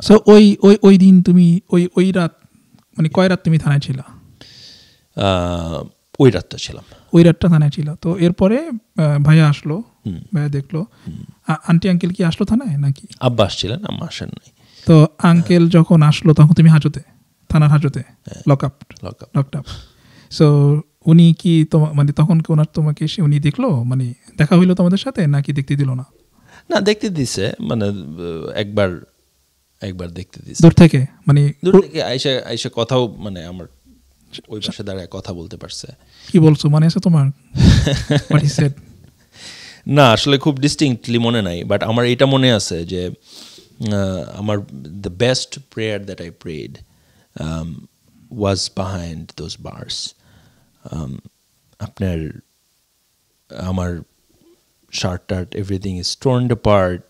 সো ওই দিন তুমি ওই রাত মানে কয় রাত তুমি থানায় ছিলা? ওই রাতটা ছিলাম। ওই রাতটা থানায় ছিল। তো এরপরে ভাইয়া আসলো, ভাইয়া দেখলো। আন্টি আঙ্কেল কি আসলো থানায় নাকি? আব্বা আসছিলেন, আম্মা আসেন নাই। তো আঙ্কেল যখন আসলো তখন তুমি হাজতে, থানার হাজতে লক আপ। সো উনি কি মানে তখন কি ওনার তোমাকে এসে উনি দেখলো, মানে দেখা হইলো তোমাদের সাথে নাকি দেখতে দিল না? না, দেখতে দিছে, মানে একবার দেখতে দিছে দূর থেকে, মানে দূর থেকে আইসা কথাও, মানে আমার ওই পাশে দাঁড়ায় কথা বলতে পারছে। কি বলছো, মানে আছে তোমার? What he said? না, আসলে খুব ডিস্টিংক্টলি মনে নাই, বাট আমার এটা মনে আছে যে আমার the best prayer that I prayed was behind those bars. আপনার আমার শার্ট টার্ট এভরিথিং ইজ torn apart.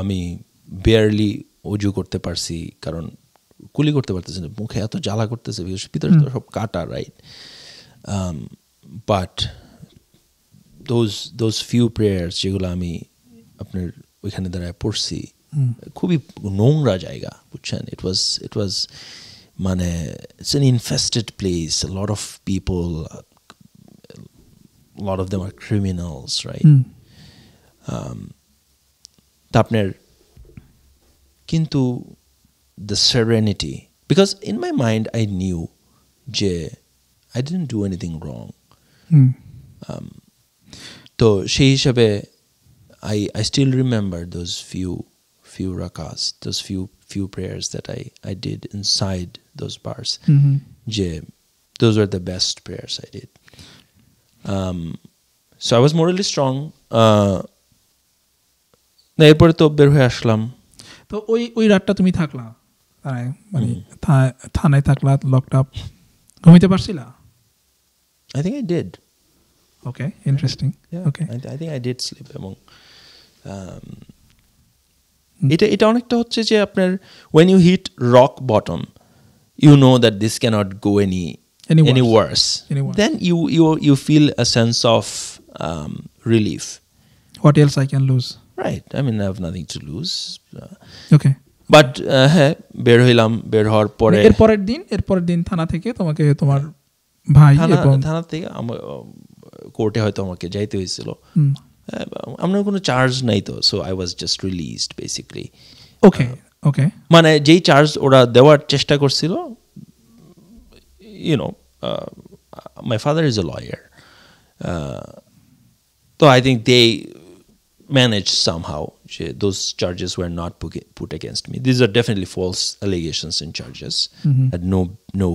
আমি বেয়ারলি অজু করতে পারছি, কারণ কুলি করতে পারতেছি না, মুখে এত জ্বালা করতেছে, ভিতরে তো সব কাটা, right? But those few prayers যেগুলো আমি আপনার ওইখানে দাঁড়ায় পড়ছি, খুবই নোংরা জায়গা, বুঝছেন? it was মানে it's an infested place, a lot of people, a lot of them are criminals, right? তা আপনার কিন্তু the serenity, because in my mind I knew যে I didn't do anything wrong. তো সেই হিসাবে I still remember those few rakas, those few prayers that I did inside those bars. যে those were the best prayers I did. So I was morally strong. এরপরে তো বের হয়ে আসলাম। তো ওই রাতটা তুমি থাকলা মানে থানায় থাকলা, লকড আপ, ঘুমাইতে পারছিলা? I think I did. Okay, interesting. Yeah, okay. I think I did sleep. এবং এটা অনেকটা হচ্ছে যে আপনার when you hit rock bottom, you know that this cannot go any worse. Then you feel a sense of relief. What else I can lose? Right. I mean, I have nothing to lose. Okay. But হ্যাঁ, বের হইলাম, বের হওয়ার পরে এরপরের দিন থানা থেকে তোমাকে তোমার ভাই থানা থেকে কোর্টে হয়তো আমাকে যাইতে হয়েছিল। আমার কোনো চার্জ নাই তো, so I was just released basically. Okay মানে যেই চার্জ ওরা দেওয়ার চেষ্টা করছিল, you know, my father is a lawyer, তো I think they managed somehow. Those charges were not put against me. These are definitely false allegations and charges. Had no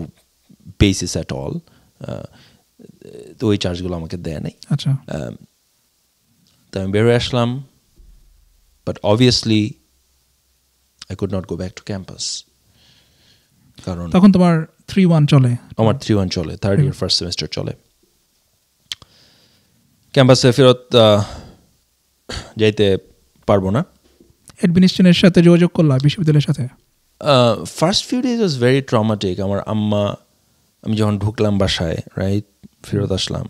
basis at all. তো ওই চার্জগুলো আমাকে দেয় নাই। আচ্ছা। তো আমি বের হয়ে আসলাম, but obviously I could not go back to campus. কারণ তখন তোমার 3-1 চলে। আমার 3-1 চলে, থার্ড ইয়ার ফার্স্ট সেমিস্টার চলে। ক্যাম্পাসে ফেরত যাইতে পারবো না। অ্যাডমিনিস্ট্রেশনের সাথে যোগাযোগ করলা, বিশ্ববিদ্যালয়ের সাথে? First few days was very traumatic. আমার আম্মা, আমি যখন ঢুকলাম বাসায়, রাইট, ফেরত আসলাম,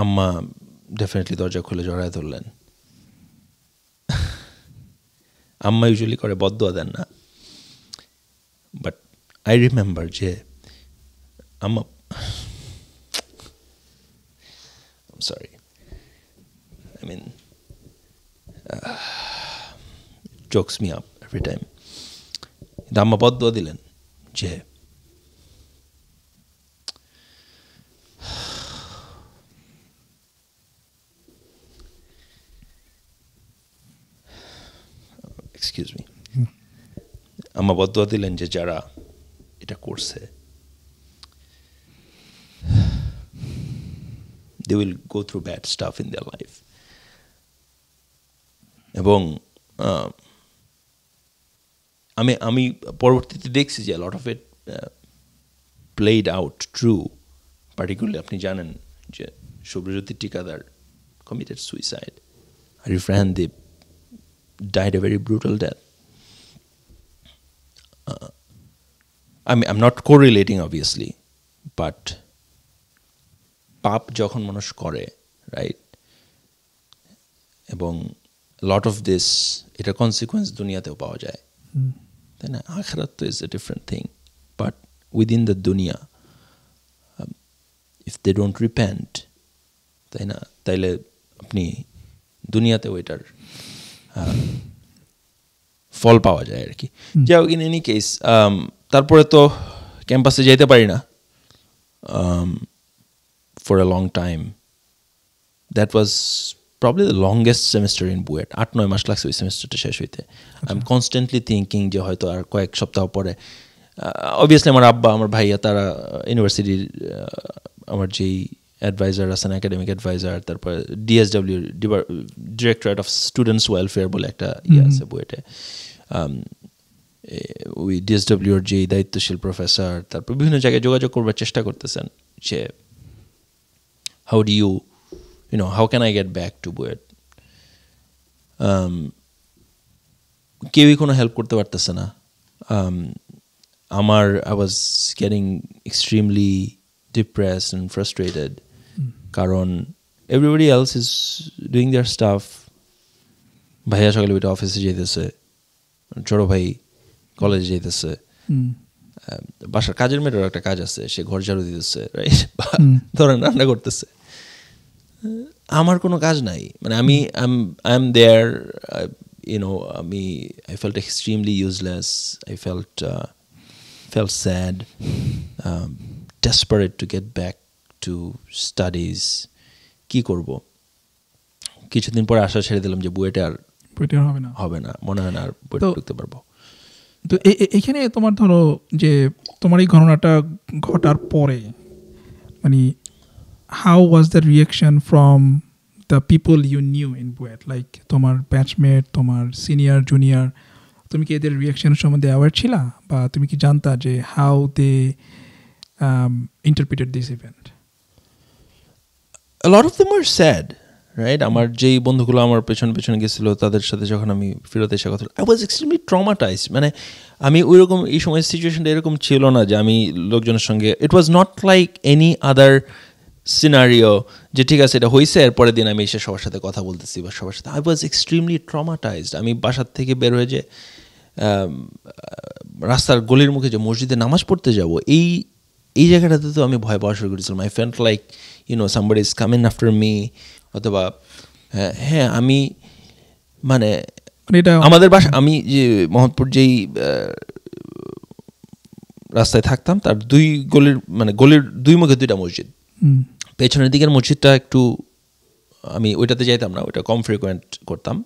আম্মা ডেফিনেটলি দরজা খুলে জড়ায় ধরলেন। আম্মা ইউজুয়ালি করে বদদোয়া দেন না, বাট আই রিমেম্বার যে আম্মা, sorry, I mean, jokes me up every time. আম্মা বদদোয়া দিলেন যে এক্সকিউজ মি, আম্মা বদদোয়া দিলেন যে যারা এটা করছে they will go through bad stuff in their life. এবং আমি পরবর্তীতে দেখছি যে a lot of it played out true. Particularly আপনি জানেন যে শুভ্রজ্যোতি ঠিকাদার committed suicide. Arif Rahandip died a very brutal death. I'm not correlating obviously, but পাপ যখন মানুষ করে, রাইট, এবং লট অফ দিস, এটা কনসিকুয়েন্স দুনিয়াতেও পাওয়া যায়। তাই না? আখিরাত তো is a different thing, but within the দুনিয়া ইফ দে ডোন্ট রিপেন্ট, তাই না, তাইলে আপনি দুনিয়াতে ওইটার ফল পাওয়া যায় আর কি। যাই হোক, ইন এনি কেস তারপরে তো ক্যাম্পাসে যেতে পারি না for a long time. That was probably the longest semester in BUET. 8-9 মাস লাগছে ওই সেমিস্টারটা শেষ হইতে। আই এম কনস্ট্যান্টলি থিঙ্কিং যে হয়তো আর কয়েক সপ্তাহ পরে, অবভিয়াসলি আমার আব্বা, আমার ভাইয়া, তারা ইউনিভার্সিটির আমার যেই অ্যাডভাইজার আছেন, একাডেমিক অ্যাডভাইজার, তারপর DSW, directorate of students welfare বলে একটা ইয়ে আছে বুয়েটে, ওই ডিএসডব্লিউর যে দায়িত্বশীল প্রফেসর, তারপর বিভিন্ন জায়গায় যোগাযোগ করবার চেষ্টা করতেছেন যে how do you how can I get back to Buet? কেউই কোনো হেল্প করতে পারতেছে না। I was getting extremely depressed and frustrated কারণ everybody else is doing their stuff. ভাইয়া সকালে উঠে অফিসে যেতেছে, ছোট ভাই কলেজে যেতেছে, বাসার কাজের মেয়েটারও একটা কাজ আছে, সে ঘর ঝাড়ু দিতেছে, রাইট, ধরেন রান্না করতেছে। আমার কোনো কাজ নাই, মানে আমি I am there, I felt extremely useless. I felt sad, desperate to get back to studies. কি করব? কিছুদিন পরে আশা ছেড়ে দিলাম যে বুয়েটে আর হবে না, মনে হয় না আর বুয়েটে ঢুকতে পারবো। তো এইখানে তোমার ধরো যে তোমার এই ঘটনাটা ঘটার পরে মানে how was the reaction from the people you knew in Buet, like তোমার ব্যাচমেট, তোমার সিনিয়র জুনিয়র, তুমি কি এদের রিয়াকশন সম্বন্ধে অ্যাওয়ার ছিলা, বা তুমি কি জানতা যে how they interpreted this event? A lot of them were sad, right? আমার যেই বন্ধুগুলো আমার পেছনে গেছিল, তাদের সাথে যখন আমি ফেরত এসে কথা, I was extremely traumatized. মানে আমি ওইরকম, এই সময় সিচুয়েশনটা এরকম ছিল না যে আমি লোকজনের সঙ্গে, it was not like any other scenario যে ঠিক আছে এটা হয়েছে, এর পরের দিন আমি এসে সবার সাথে কথা বলতেছি বা সবার সাথে। I was extremely traumatised. আমি বাসার থেকে বের হয়ে যে রাস্তার গলির মুখে যে মসজিদে নামাজ পড়তে যাব, এই জায়গাটাতে তো আমি ভয় পাওয়া শুরু করেছিলাম। I felt like somebody is coming after me, অথবা হ্যাঁ আমি মানে আমাদের বাসা, আমি যে মোহাম্মদপুর যেই রাস্তায় থাকতাম তার গলির দুই মুখে দুইটা মসজিদ। পেছনের দিকের মসজিদটা একটু আমি ওইটাতে যাইতাম না, ওইটা কম ফ্রিকোয়েন্ট করতাম,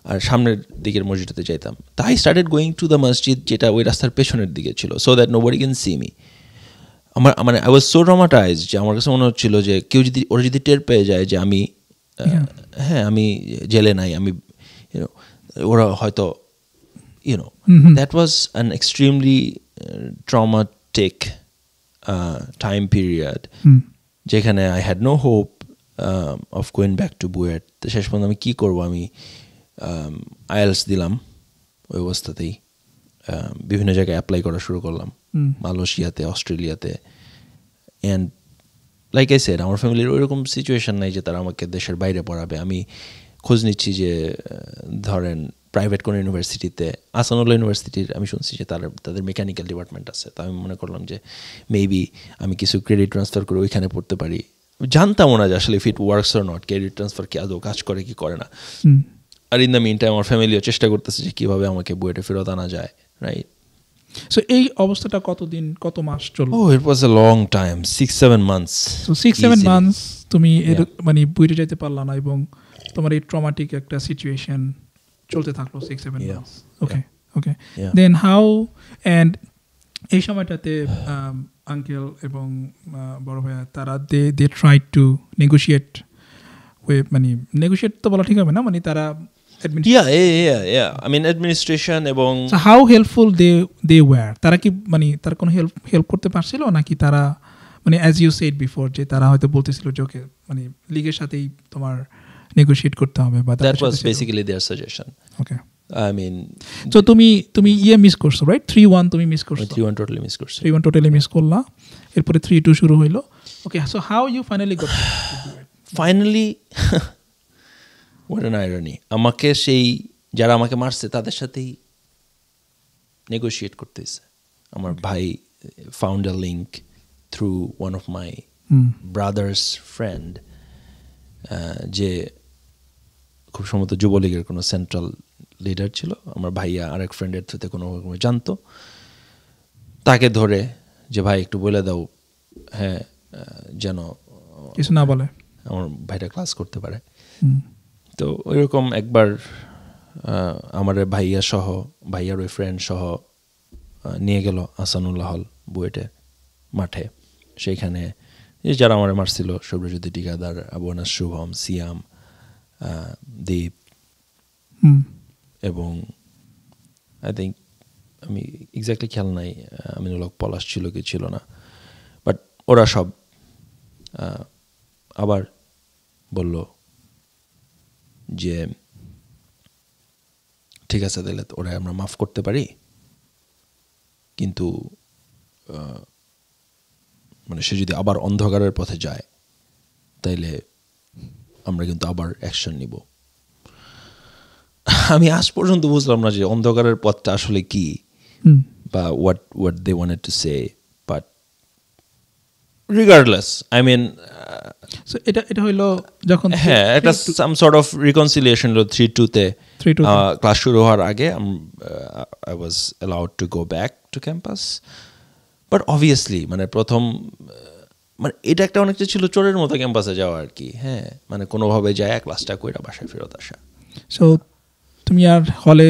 আর সামনের দিকের মসজিদটাতে যাইতাম। তাই স্টার্টেড গোয়িং টু দ্য মসজিদ যেটা ওই রাস্তার পেছনের দিকে ছিল, so that nobody can see me. মানে আই ওয়াজ সো ট্রমাটাইজড যে আমার কাছে মনে হচ্ছিল যে ওরা যদি টের পেয়ে যায় যে আমি আমি জেলে নাই, আমি ওরা হয়তো that was an extremely traumatic time period, যেখানে I had no hope of going back to BUET. তো শেষ পর্যন্ত আমি কী করবো, আমি আইএলস দিলাম ওই অবস্থাতেই, বিভিন্ন জায়গায় অ্যাপ্লাই করা শুরু করলাম, মালয়েশিয়াতে, অস্ট্রেলিয়াতে। অ্যান্ড লাইক আই সেড, আমার ফ্যামিলির ওইরকম সিচুয়েশন নাই যে তারা আমাকে দেশের বাইরে পড়াবে। আমি খোঁজ নিচ্ছি যে ধরেন প্রাইভেট কোনো ইউনিভার্সিটিতে, আসানুল্লাহ ইউনিভার্সিটির আমি শুনছি যে তাদের মেকানিক্যাল ডিপার্টমেন্ট আছে। তো আমি মনে করলাম যে মেবি আমি কিছু ক্রেডিট ট্রান্সফার করে ওইখানে পড়তে পারি। জানতামও না যে আসলে if it works or not, credit transfer কি আদৌ কাজ করে কি করে না। আর ইন দ্য মিন টাইম আমার ফ্যামিলিও চেষ্টা করতেছে যে কীভাবে আমাকে বুয়েটে ফেরত আনা যায়, রাইট? সো এই অবস্থাটা কত মাস চলল? Oh, it was a long time, 6-7 months. So 6-7 months তুমি মানে বুয়েটে যেতে পারলা না, এবং তোমার এই ট্রমাটিক একটা সিচুয়েশন চলতে থাকলো 6-7 months. Okay. Then how, and এই সময়টাতে আঙ্কেল এবং বড় ভাইয়া তারা দে ট্রাই টু নেগোশিয়েট মানে নেগোশিয়েট তো বলা ঠিক হবে না, মানে তারা administration এবং how helpful they were, তারা কি মানে তারা কোনো হেল্প করতে পারছিল নাকি তারা মানে as you said before যে তারা হয়তো বলতেছিল যে ওকে মানে লিগের সাথেই তোমার নেগোশিয়েট করতে হবে, বা that was basically their suggestion. Okay. I mean, so তুমি মিস করছো, রাইট? 3-1 তুমি মিস করছো। 3-1 টোটালি মিস করছো। 3-1 টোটালি মিস করলা, এরপরে 3-2 শুরু হইলো। Okay, so how you finally got finally what an irony, আমাকে সেই যারা আমাকে মারছে তাদের সাথেই নেগোশিয়েট করতে হয়েছে। আমার ভাই found a link through one of my brothers friend, যে খুব সম্ভবত যুবলীগের কোনো সেন্ট্রাল লিডার ছিল। আমার ভাইয়া আরেক ফ্রেন্ডের থ্রুতে কোনো জানতো, তাকে ধরে যে ভাই একটু বলে দাও, হ্যাঁ, যেন কিছু না বলে, আমার ভাইটা ক্লাস করতে পারে। তো ওইরকম একবার আমার ভাইয়া সহ, ভাইয়ার ওই ফ্রেন্ড সহ নিয়ে গেল আহসানুল্লাহ হল বুয়েটে মাঠে। সেইখানে যারা আমার মারছিল, সৌরজ্যোতি টিকাদার, আবু আনাস শুভম, সিয়াম, দীপ এবং আই থিঙ্ক, আমি এক্স্যাক্টলি খেয়াল নাই আমিনুল হক পলাশ ছিল কি ছিল না, বাট ওরা সব আবার বলল যে ঠিক আছে তাহলে ওরা আমরা মাফ করতে পারি, কিন্তু মানে সে যদি আবার অন্ধকারের পথে যায় তাইলে আমরা কিন্তু আবার অ্যাকশন নিব। আমি আজ পর্যন্ত বুঝলাম না যে অন্ধকারের পথটা আসলে কি, বা what they wanted to say, but regardless, I mean, so এটা হইলো যখন হ্যাঁ একটা some sort of reconciliation হলো 3-2 তে ক্লাস শুরু হওয়ার আগে I was allowed to go back to campus, but obviously মানে প্রথম মানে এটা একটা অনেকটা ছিল চোরের মতো ক্যাম্পাসে যাওয়া আর কি। হ্যাঁ, মানে কোনোভাবে যায় ক্লাসটা কইরা বাসায় ফেরত আসা। সো তুমি আর হলে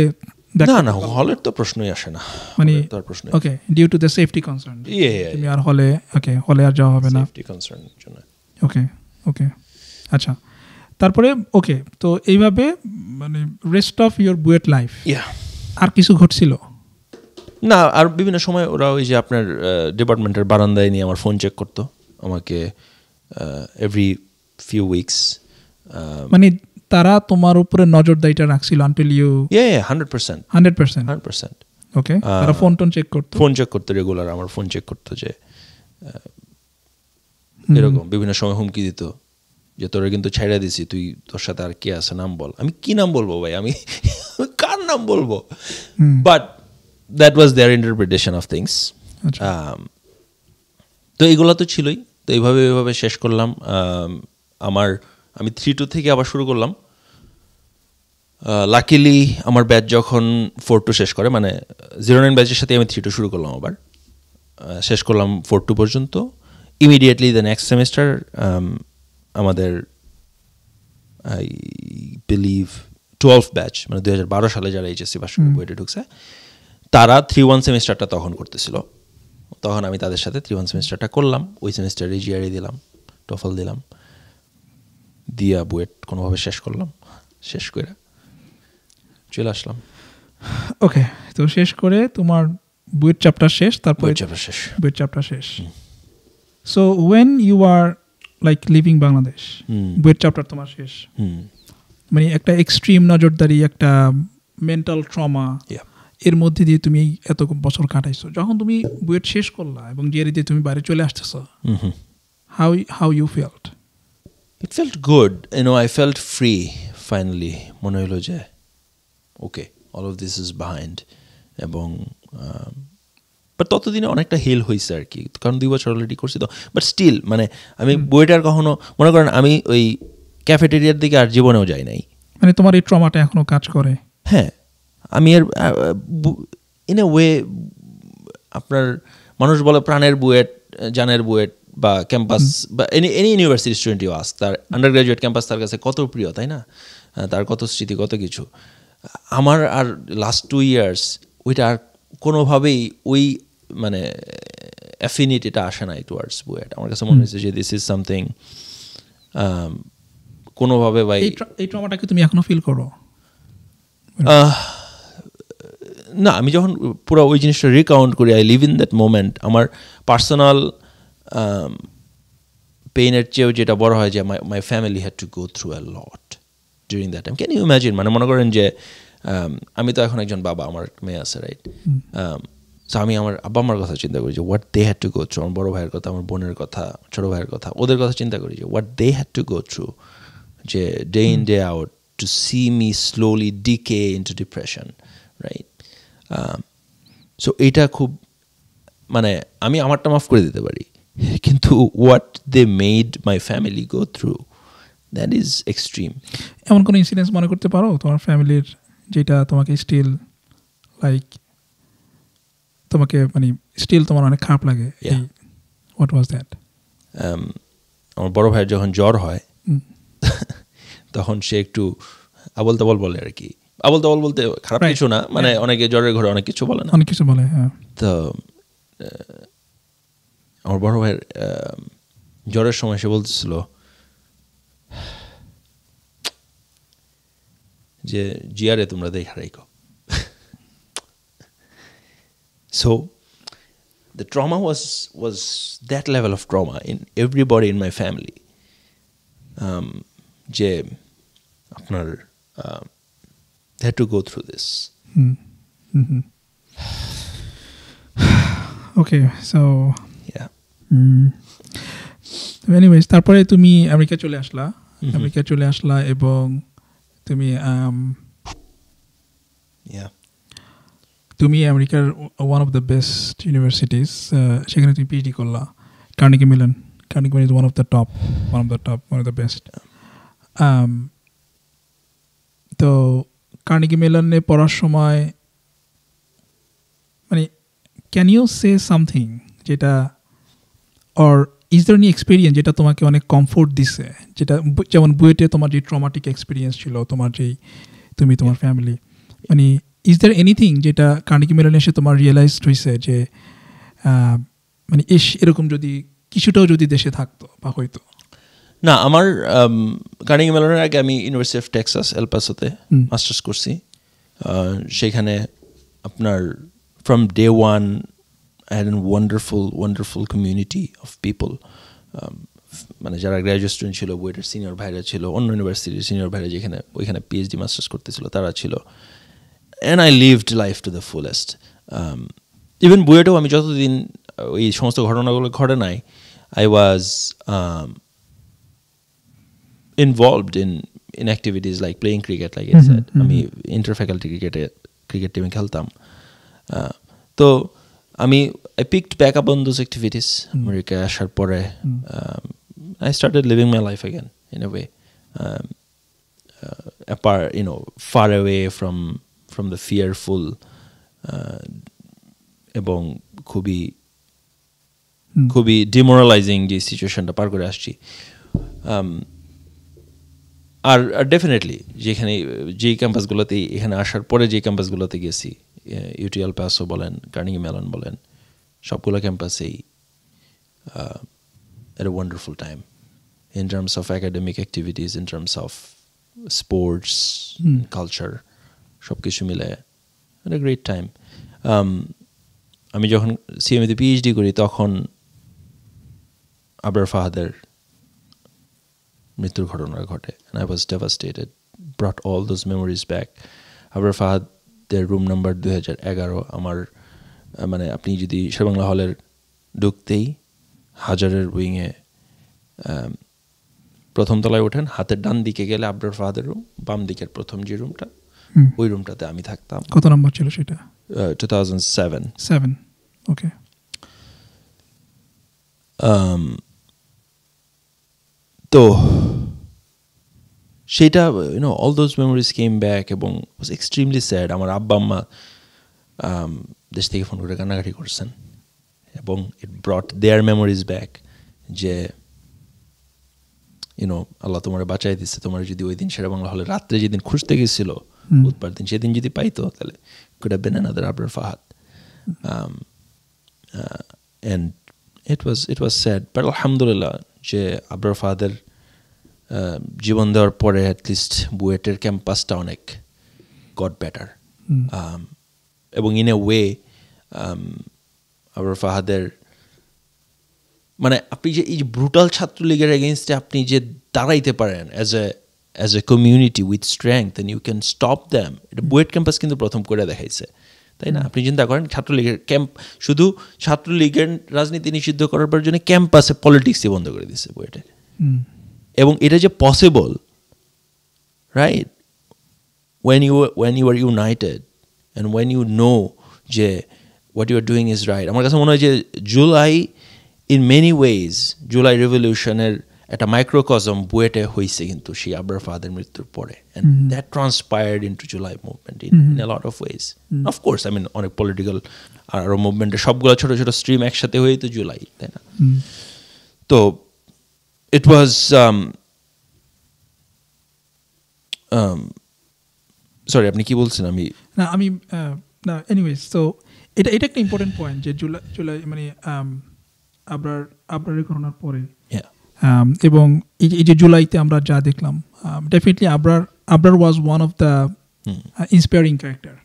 না হলের তো প্রশ্নই আসে না, মানে তার প্রশ্ন। Okay, due to the safety concern তুমি আর হলে হলে আর যাওয়া হবে না, সেফটি কনসার্নের জন্য। ওকে আচ্ছা, তারপরে ওকে, তো এইভাবে মানে rest of your BUET life আর কিছু ঘটছিল না? আর বিভিন্ন সময় ওরা ওই যে আপনার ডিপার্টমেন্টের বারান্দায় নিয়ে আমার ফোন চেক করতো আমাকে এভরি ফিউ উইকস। মানে তারা তোমার উপরে নজরদারিটা রাখছিল আনটিল ইউ 100%। ওকে, তারা ফোন চেক করতো রেগুলার আমার ফোন চেক করতো, যে এরকম বিভিন্ন সময় হুমকি দিত যে তোরা কিন্তু ছাইড়া দিছি, তুই তোর সাথে আর কে আছে নাম বল। আমি কি নাম বলবো ভাই, আমি কার নাম বলবো? But that was their interpretation of things. তো এইগুলো তো ছিলই। তো এইভাবে শেষ করলাম। আমি 3-2 থেকে আবার শুরু করলাম। লাকিলি আমার ব্যাচ যখন 4-2 শেষ করে, মানে 09 ব্যাচের সাথে আমি 3-2 শুরু করলাম, আবার শেষ করলাম 4-2 পর্যন্ত। ইমিডিয়েটলি দ্য নেক্সট সেমিস্টার আমাদের আই বিলিভ 12 ব্যাচ, মানে 2012 সালে যারা এইচএসসি পাস করে বুয়েটে ঢুকছে, তারা 3-1 সেমিস্টারটা তখন করতেছিল। তখন আমি তাদের সাথে 3-1 সেমিস্টারটা করলাম। ওই সেমিস্টারে জিআরই দিলাম, টফল দিলাম, দিয়া বুয়েট কোনোভাবে শেষ করলাম। শেষ করে চলে আসলাম। ওকে, তো শেষ করে তোমার বুয়েট চ্যাপ্টার শেষ, তারপর বুয়েট চ্যাপ্টার শেষ। So when you are like leaving Bangladesh, BUET chapter তোমার শেষ, মানে একটা এক্সট্রিম নজরদারি, একটা মেন্টাল ট্রমা, এর মধ্যে দিয়ে তুমি এত বছর কাটাইছো। যখন তুমি বুয়েট শেষ করলা এবং জিআরই দিয়ে তুমি বাইরে চলে আসতেছো, how you felt? It felt good, I felt free finally. মনে হলো যে ওকে, all of this is behind, এবং বাট ততদিনে অনেকটা হেল হয়েছে আর কি, কারণ 2 বছর অলরেডি করছি তো। বাট স্টিল মানে আমি বুয়েটার কখনো মনে করেন আমি ওই ক্যাফেটেরিয়ার দিকে আর জীবনেও যাই নাই। মানে তোমার এই ট্রমাটা এখনো কাজ করে? হ্যাঁ, আমি এর ইন এ ওয়ে, আপনার মানুষ বলে প্রাণের বুয়েট, জানের বুয়েট বা ক্যাম্পাস বা any university student you ask, তার আন্ডার গ্র্যাজুয়েট ক্যাম্পাস তার কাছে কত প্রিয়, তাই না? তার কত স্মৃতি, কত কিছু। আমার আর লাস্ট 2 ইয়ার্স ওইটা আর কোনোভাবেই ওই মানে অ্যাফিনিটিটা আসে নাই টুয়ার্ডস বুয়েট। আমার কাছে মনে হয়েছে যে দিস ইজ সামথিং কোনোভাবে ভাই। এই ট্রমাটাকে তুমি এখনো ফিল করো? না, আমি যখন পুরো ওই জিনিসটা রিকাউন্ট করি, I live in that moment, আমার পার্সোনাল পেইনের চেয়েও যেটা বড় হয় যে my family had to go through a lot during that time. Can you imagine? মানে মনে করেন যে আমি তো এখন একজন বাবা, আমার মেয়ে আছে, রাইট? সো আমি আমার আব্বা আম্মার কথা চিন্তা করি যে what they had to go through, আমার বড়ো ভাইয়ের কথা, আমার বোনের কথা, ছোটো ভাইয়ের কথা, ওদের কথা চিন্তা করি যে what they had to go through, যে day in day out to see me slowly decay into depression, right? So এইটা খুব মানে আমি আমারটা মাফ করে দিতে পারি, কিন্তু what they made my family go through, that is extreme. এমন কোনো ইনসিডেন্স মনে করতে পারো তোমার ফ্যামিলির যেটা তোমাকে স্টিল লাইক তোমাকে মানে স্টিল তোমার অনেক খারাপ লাগে? What was that? আমার বড় ভাইয়ের যখন জ্বর হয় তখন সে একটু আবল তাবল বলে আর কি। আবল তাবল বলতে খারাপ কিছু না, মানে অনেকে জ্বরের ঘরে অনেক কিছু বলে না, অনেক কিছু বলে। হ্যাঁ, তো আমার বড় ভাইয়ের জ্বরের সময় সে বলতেছিল যে জিয়ারে তোমরা দেখা রাখো। So the trauma was that level of trauma in everybody in my family. যে আপনার they had to go through this. Okay, so yeah. Anyways, তারপরে তুমি আমেরিকা চলে আসলা এবং তুমি তুমি আমেরিকার one of the best universities, সেখানে তুমি পিএইচডি করলা, Carnegie Mellon is one of the top, one of the best. তো কার্নেগি মেলনে পড়ার সময় মানে ক্যান ইউ সে সামথিং যেটা, or is there any experience যেটা তোমাকে অনেক কমফোর্ট দিছে, যেটা যেমন বুয়েটে তোমার যে ট্রমাটিক এক্সপিরিয়েন্স ছিল, তোমার যেই তুমি তোমার ফ্যামিলি, মানে ইজ দ্যার এনিথিং যেটা কার্নেগি মেলনে এসে তোমার রিয়েলাইজড হয়েছে যে মানে এরকম যদি কিছুটাও যদি দেশে থাকতো বা হয়তো? না, আমার কার্নেগি মেলনের আগে আমি ইউনিভার্সিটি অফ টেক্সাস এল পাসোতে মাস্টার্স করছি। সেখানে আপনার from day one I had a wonderful community of people. মানে যারা গ্র্যাজুয়েট স্টুডেন্ট ছিল, বুয়েটের সিনিয়র ভাইরা ছিল, অন্য ইউনিভার্সিটির সিনিয়র ভাইরা যেখানে ওইখানে পিএইচডি মাস্টার্স করতেছিল তারা ছিল, and I lived life to the fullest. Even বুয়েটেও আমি যতদিন ওই সমস্ত ঘটনাগুলো ঘটে নাই, I was involved in activities like playing cricket, like I said, আমি ইন্টার ফ্যাকাল্টি ক্রিকেট টিমে খেলতাম। তো I picked back up on those activities. America আসার পরে I started living my life again in a way, apart, far away from the fearful এবং খুবই ডিমোরালাইজিং যে সিচুয়েশনটা পার করে আসছি। আর ডেফিনেটলি যেই ক্যাম্পাসগুলোতে এখানে আসার পরে যে ক্যাম্পাসগুলোতে গেছি, ইউটি এল পাসো বলেন, কার্নেগি মেলন বলেন, সবগুলো ক্যাম্পাসেই at a wonderful time in terms of academic activities, in terms of sports, culture, সব কিছু মিলে at a great time. আমি যখন সিএমইতে পিএইচডি করি তখন আবরার ফাহাদের মৃত্যুর ঘটনা ঘটে, and I was devastated, brought all those memories back. Abrar ফাহাদের রুম নাম্বার 2011, আমার মানে আপনি যদি শেরেবাংলা হলের ঢুকতেই হাজারের উইংয়ে প্রথম তলায় ওঠেন, হাতের ডান দিকে গেলে আবরার ফাহাদের রুম, বাম দিকের প্রথম যে রুমটা, ওই রুমটাতে আমি থাকতাম। কত নম্বর ছিল সেটা? 2007. ওকে। তো সেটা all those memories came back এবং was extremely sad. আমার আব্বা আম্মা দেশ থেকে ফোন করে কান্নাকাটি করছেন এবং it brought their memories back যে আল্লাহ তোমার বাঁচাই দিচ্ছে, তোমার যদি ওই দিন শেরেবাংলা হলে রাত্রে যেদিন খুঁজতে গেছিল বুধবার দিন, সেদিন যদি পাইতো তাহলে could have been another Abrar Fahad. And it was sad, but alhamdulillah যে আবরার ফাহাদের জীবন দেওয়ার পরে অ্যাটলিস্ট বুয়েটের ক্যাম্পাসটা অনেক গট বেটার, এবং ইন এ ওয়ে আবরার ফাহাদের মানে আপনি যে এই ব্রুটাল ছাত্রলীগের এগেইনস্টে আপনি যে দাঁড়াইতে পারেন as a community with strength, and you can stop them, এটা বুয়েট ক্যাম্পাস কিন্তু প্রথম করে দেখাইছে, তাই না? আপনি চিন্তা করেন ছাত্রলীগের শুধু ছাত্রলীগের রাজনীতি নিষিদ্ধ করার জন্য ক্যাম্পাসে পলিটিক্সই বন্ধ করে দিচ্ছে বুয়েটে, এবং এটা যে possible, right, when you are united and when you know যে what you are doing is right. আমার কাছে মনে হয় যে July in many ways July রেভলিউশনের একটা মাইক্রোকজম বুয়েটে হয়েছে কিন্তু সেই আবরার ফাহাদের মৃত্যুর পরে, and that transpired into July movement in a lot of ways. Of course, I mean অনেক পলিটিক্যাল আর মুভমেন্টের সবগুলো ছোট ছোট স্ট্রিম একসাথে হয়েই তো জুলাই, তাই না? তো it was সরি আপনি কি বলছেন? আমি না এনিওয়েজ, তো এটা একটা ইম্পর্টেন্ট পয়েন্ট যে জুলাই মানে আবরারের ঘটনার পরে এবং এই যে জুলাইতে আমরা যা দেখলাম, definitely Abrar was one of the inspiring character.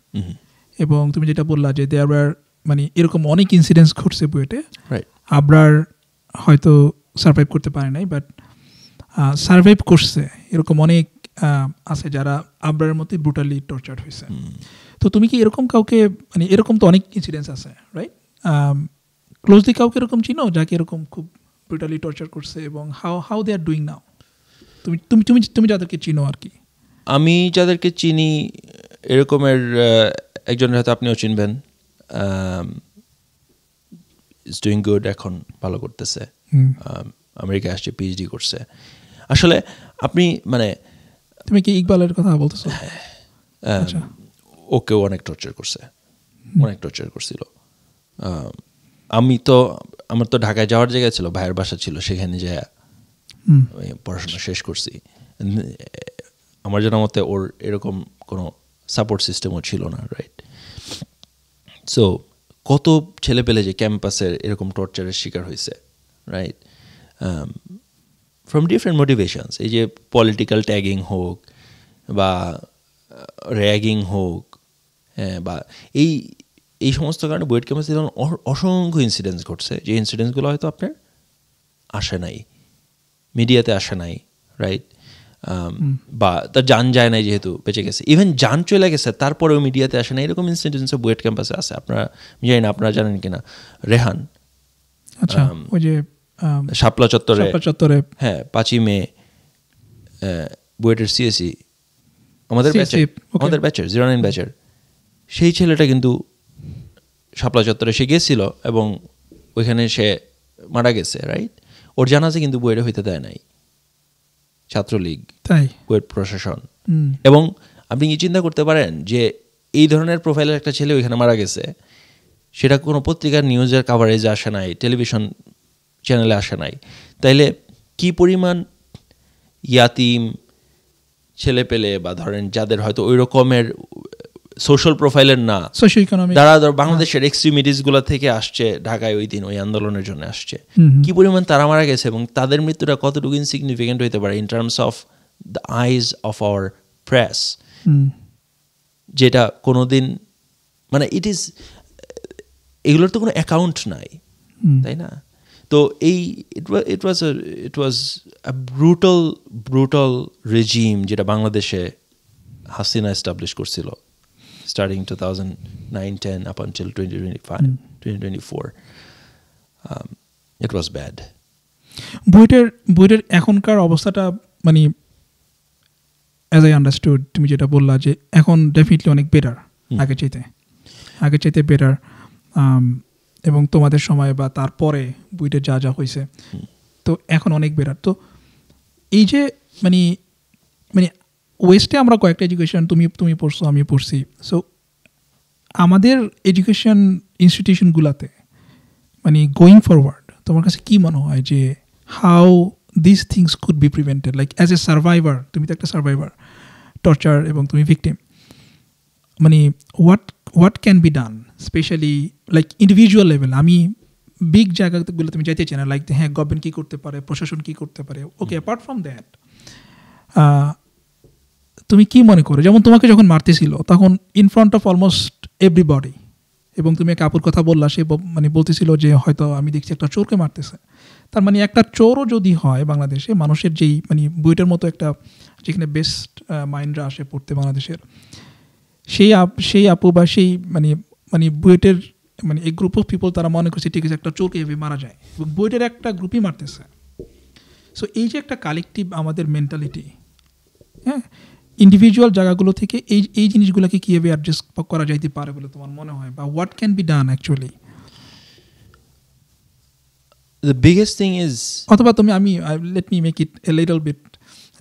এবং তুমি যেটা বললা যে দেয়ার ওয়ার মানে এরকম অনেক ইনসিডেন্টস ঘটছে বুয়েটে, আবরার হয়তো সার্ভাইভ করতে পারে নাই, বাট সার্ভাইভ করছে এরকম অনেক আছে যারা আবরারের মধ্যে ব্রুটালি টর্চার্ড হয়েছে। তো তুমি কি এরকম কাউকে, মানে এরকম তো অনেক ইনসিডেন্টস আছে রাইট, ক্লোজলি কাউকে এরকম চিনো যাকে এরকম খুব ব্রুটালি টর্চার করছে, এবং how they are doing now? তুমি যাদেরকে চিনো আর কি। আমি যাদেরকে চিনি এরকমের একজনের হয়তো আপনিও চিনবেন, ইজ ডুইং গুড, এখন ভালো করতেছে, আমেরিকায় আসছে, পিএইচডি করছে। আসলে আপনি মানে তুমি কি ইকবালের কথা বলতেছো? ওকেও অনেক টর্চার করছিল। আমার তো ঢাকায় যাওয়ার জায়গা ছিল, ভাইয়ের বাসা ছিল, সেখানে যে পড়াশোনা শেষ করছি। আমার জানা মতে ওর এরকম কোনো সাপোর্ট সিস্টেমও ছিল না, রাইট? সো কত ছেলে পেলে যে ক্যাম্পাসের এরকম টর্চারের শিকার হয়েছে, রাইট, ফ্রম ডিফারেন্ট মোটিভেশনস। এই যে পলিটিক্যাল ট্যাগিং হোক বা র্যাগিং হোক, হ্যাঁ, বা এই সমস্ত কারণে বুয়েট ক্যাম্পাসে অসংখ্য ইনসিডেন্টস ঘটছে, যে ইনসিডেন্টসগুলো হয়তো আপনার আসে নাই, মিডিয়াতে আসে নাই, রাইট, বা তার জান যায় নাই যেহেতু বেঁচে গেছে, ইভেন জান চলে গেছে তারপরেও মিডিয়াতে আসে না, এরকম ইনসিডেন্টসও বুয়েট ক্যাম্পাসে আছে। আপনারা জানি না, আপনারা জানেন কিনা, রেহান ওই যে শাপলা চত্বরে, হ্যাঁ, 5ই মে বুয়েটের সিএসি আমাদের ব্যাচের 09 ব্যাচের সেই ছেলেটা কিন্তু শাপলা চত্বরে সে গেছিল এবং ওইখানে সে মারা গেছে, রাইট? ওর জানাজা কিন্তু বুয়েটে হইতে দেয় নাই ছাত্রলীগ, বুয়েট প্রশাসন। এবং আপনি কি চিন্তা করতে পারেন যে এই ধরনের প্রোফাইলের একটা ছেলে ওইখানে মারা গেছে, সেটা কোনো পত্রিকার নিউজের কাভারেজে আসে নাই, টেলিভিশন চ্যানেলে আসে নাই, তাইলে কি পরিমাণ ইয়াতিম ছেলে পেলে বা ধরেন যাদের হয়তো ওই রকমের সোশ্যাল প্রোফাইলের না, তারা বাংলাদেশের এক্সট্রিমিটিসগুলো থেকে আসছে ঢাকায় ওই দিন ওই আন্দোলনের জন্য আসছে, কি পরিমাণ তারা মারা গেছে এবং তাদের মৃত্যুটা কতটুকু ইনসিগনিফিকেন্ট হইতে পারে in terms of the eyes of our press, যেটা কোনোদিন মানে এগুলোর তো কোনো অ্যাকাউন্ট নাই, তাই না? তো it was a brutal regime যেটা বাংলাদেশে হাসিনা এস্টাবলিশ করছিল starting 2009-10 up until 2024. It was bad. বুয়েটের এখনকার অবস্থাটা মানে as I understood, তুমি যেটা বললা যে এখন ডেফিনেটলি অনেক বেটার, আগের চাইতে বেটার, এবং তোমাদের সময় বা তারপরে বুয়েটের যা হয়েছে, তো এখন অনেক বেটার। তো এই যে মানে ওয়েস্টে আমরা কয়েকটা এডুকেশন, তুমি পড়ছো, আমি পড়ছি, সো আমাদের এডুকেশন ইনস্টিটিউশনগুলোতে মানে গোয়িং ফরওয়ার্ড তোমার কাছে কি মনে হয় যে how this things could be prevented, like as a survivor, তুমি তো একটা সার্ভাইভার টর্চার এবং তুমি ভিকটিম, মানে what can be done specially like individual level? আমি বিগ জায়গাগুলো তুমি যাইতে চাই না, লাইক হ্যাঁ গভর্নমেন্ট কী করতে পারে, প্রশাসন কী করতে পারে, ওকে, অ্যাপার্ট ফ্রম দ্যাট তুমি কি মনে করো? যেমন তোমাকে যখন মারতেছিল তখন in front of almost everybody, এবং তুমি এক আপুর কথা বললা, সে মানে বলতেছিল যে হয়তো আমি দেখছি একটা চোরকে মারতেছে। তার মানে একটা চোরও যদি হয় বাংলাদেশে, মানুষের যেই মানে বুয়েটের মতো একটা যেখানে বেস্ট মাইন্ডরা আসে পড়তে বাংলাদেশের, সেই আপু বা সেই মানে বুয়েটের মানে এই গ্রুপ অফ পিপল তারা মনে করছে ঠিক আছে একটা চোরকে এভাবে মারা যায়, এবং বুয়েটের একটা গ্রুপই মারতেছে। সো এই যে একটা কালেকটিভ আমাদের মেন্টালিটি, হ্যাঁ, ইন্ডিভিজুয়াল জায়গাগুলো থেকে এই জিনিসগুলোকে কীভাবে অ্যাডজাস্ট করা যাইতে পারে বলে তোমার মনে হয়, বা what can be done actually? The biggest thing is, অথবা তুমি let me make it a little bit,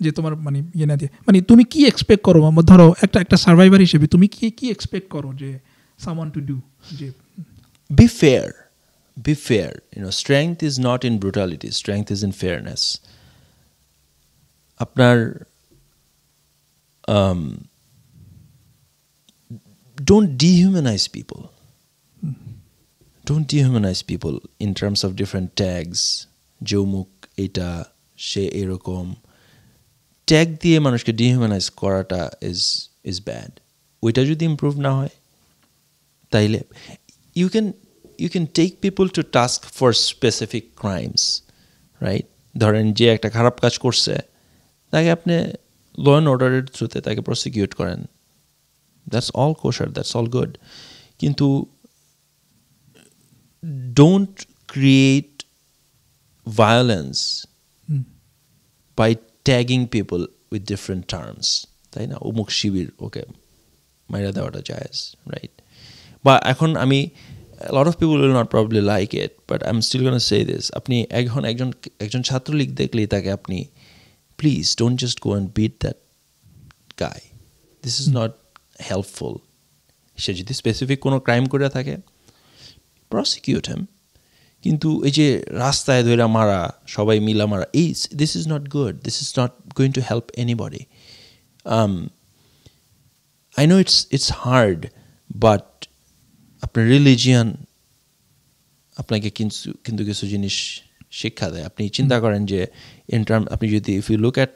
যে তোমার মানে ইয়ে না দিয়ে মানে তুমি কি এক্সপেক্ট করো, ধরো একটা সার্ভাইভার হিসেবে তুমি কি এক্সপেক্ট করো যে সামওয়ান টু ডু? যে be fair. Strength is not in brutality. Strength is in fairness. আপনার don't dehumanize people. Don't dehumanize people in terms of different tags. Jomuk eta she erokom. Tag দিয়ে মানুষকে dehumanize করাটা is bad. ওইটা যদি improve না হয় তাইলে you can take people to task for specific crimes, right? ধরেন যে একটা খারাপ কাজ করছে তাকে আপনি ল অ্যান্ড অর্ডারের থ্রুতে তাকে প্রসিকিউট করেন, that's all kosher, that's all good. কিন্তু don't create violence by tagging people with different terms, তাই না? অমুক শিবির, ওকে মাইরা দেওয়াটা জায়েজ, রাইট? বা এখন আমি a lot of people will not probably like it, but I'm still going to say this. আপনি একজন ছাত্রলীগ দেখলেই তাকে আপনি please don't just go and beat that guy. This is not helpful. সে যদি স্পেসিফিক কোনো ক্রাইম করে থাকে prosecute him. কিন্তু এই যে রাস্তায় ধরে মারা, সবাই মিলা মারা, this is not good. This is not going to help anybody. I know it's hard, but আপনার রিলিজিয়ান আপনাকে কিন্তু কিছু জিনিস শিক্ষা দেয়। আপনি চিন্তা করেন যে আপনি যদি if you look at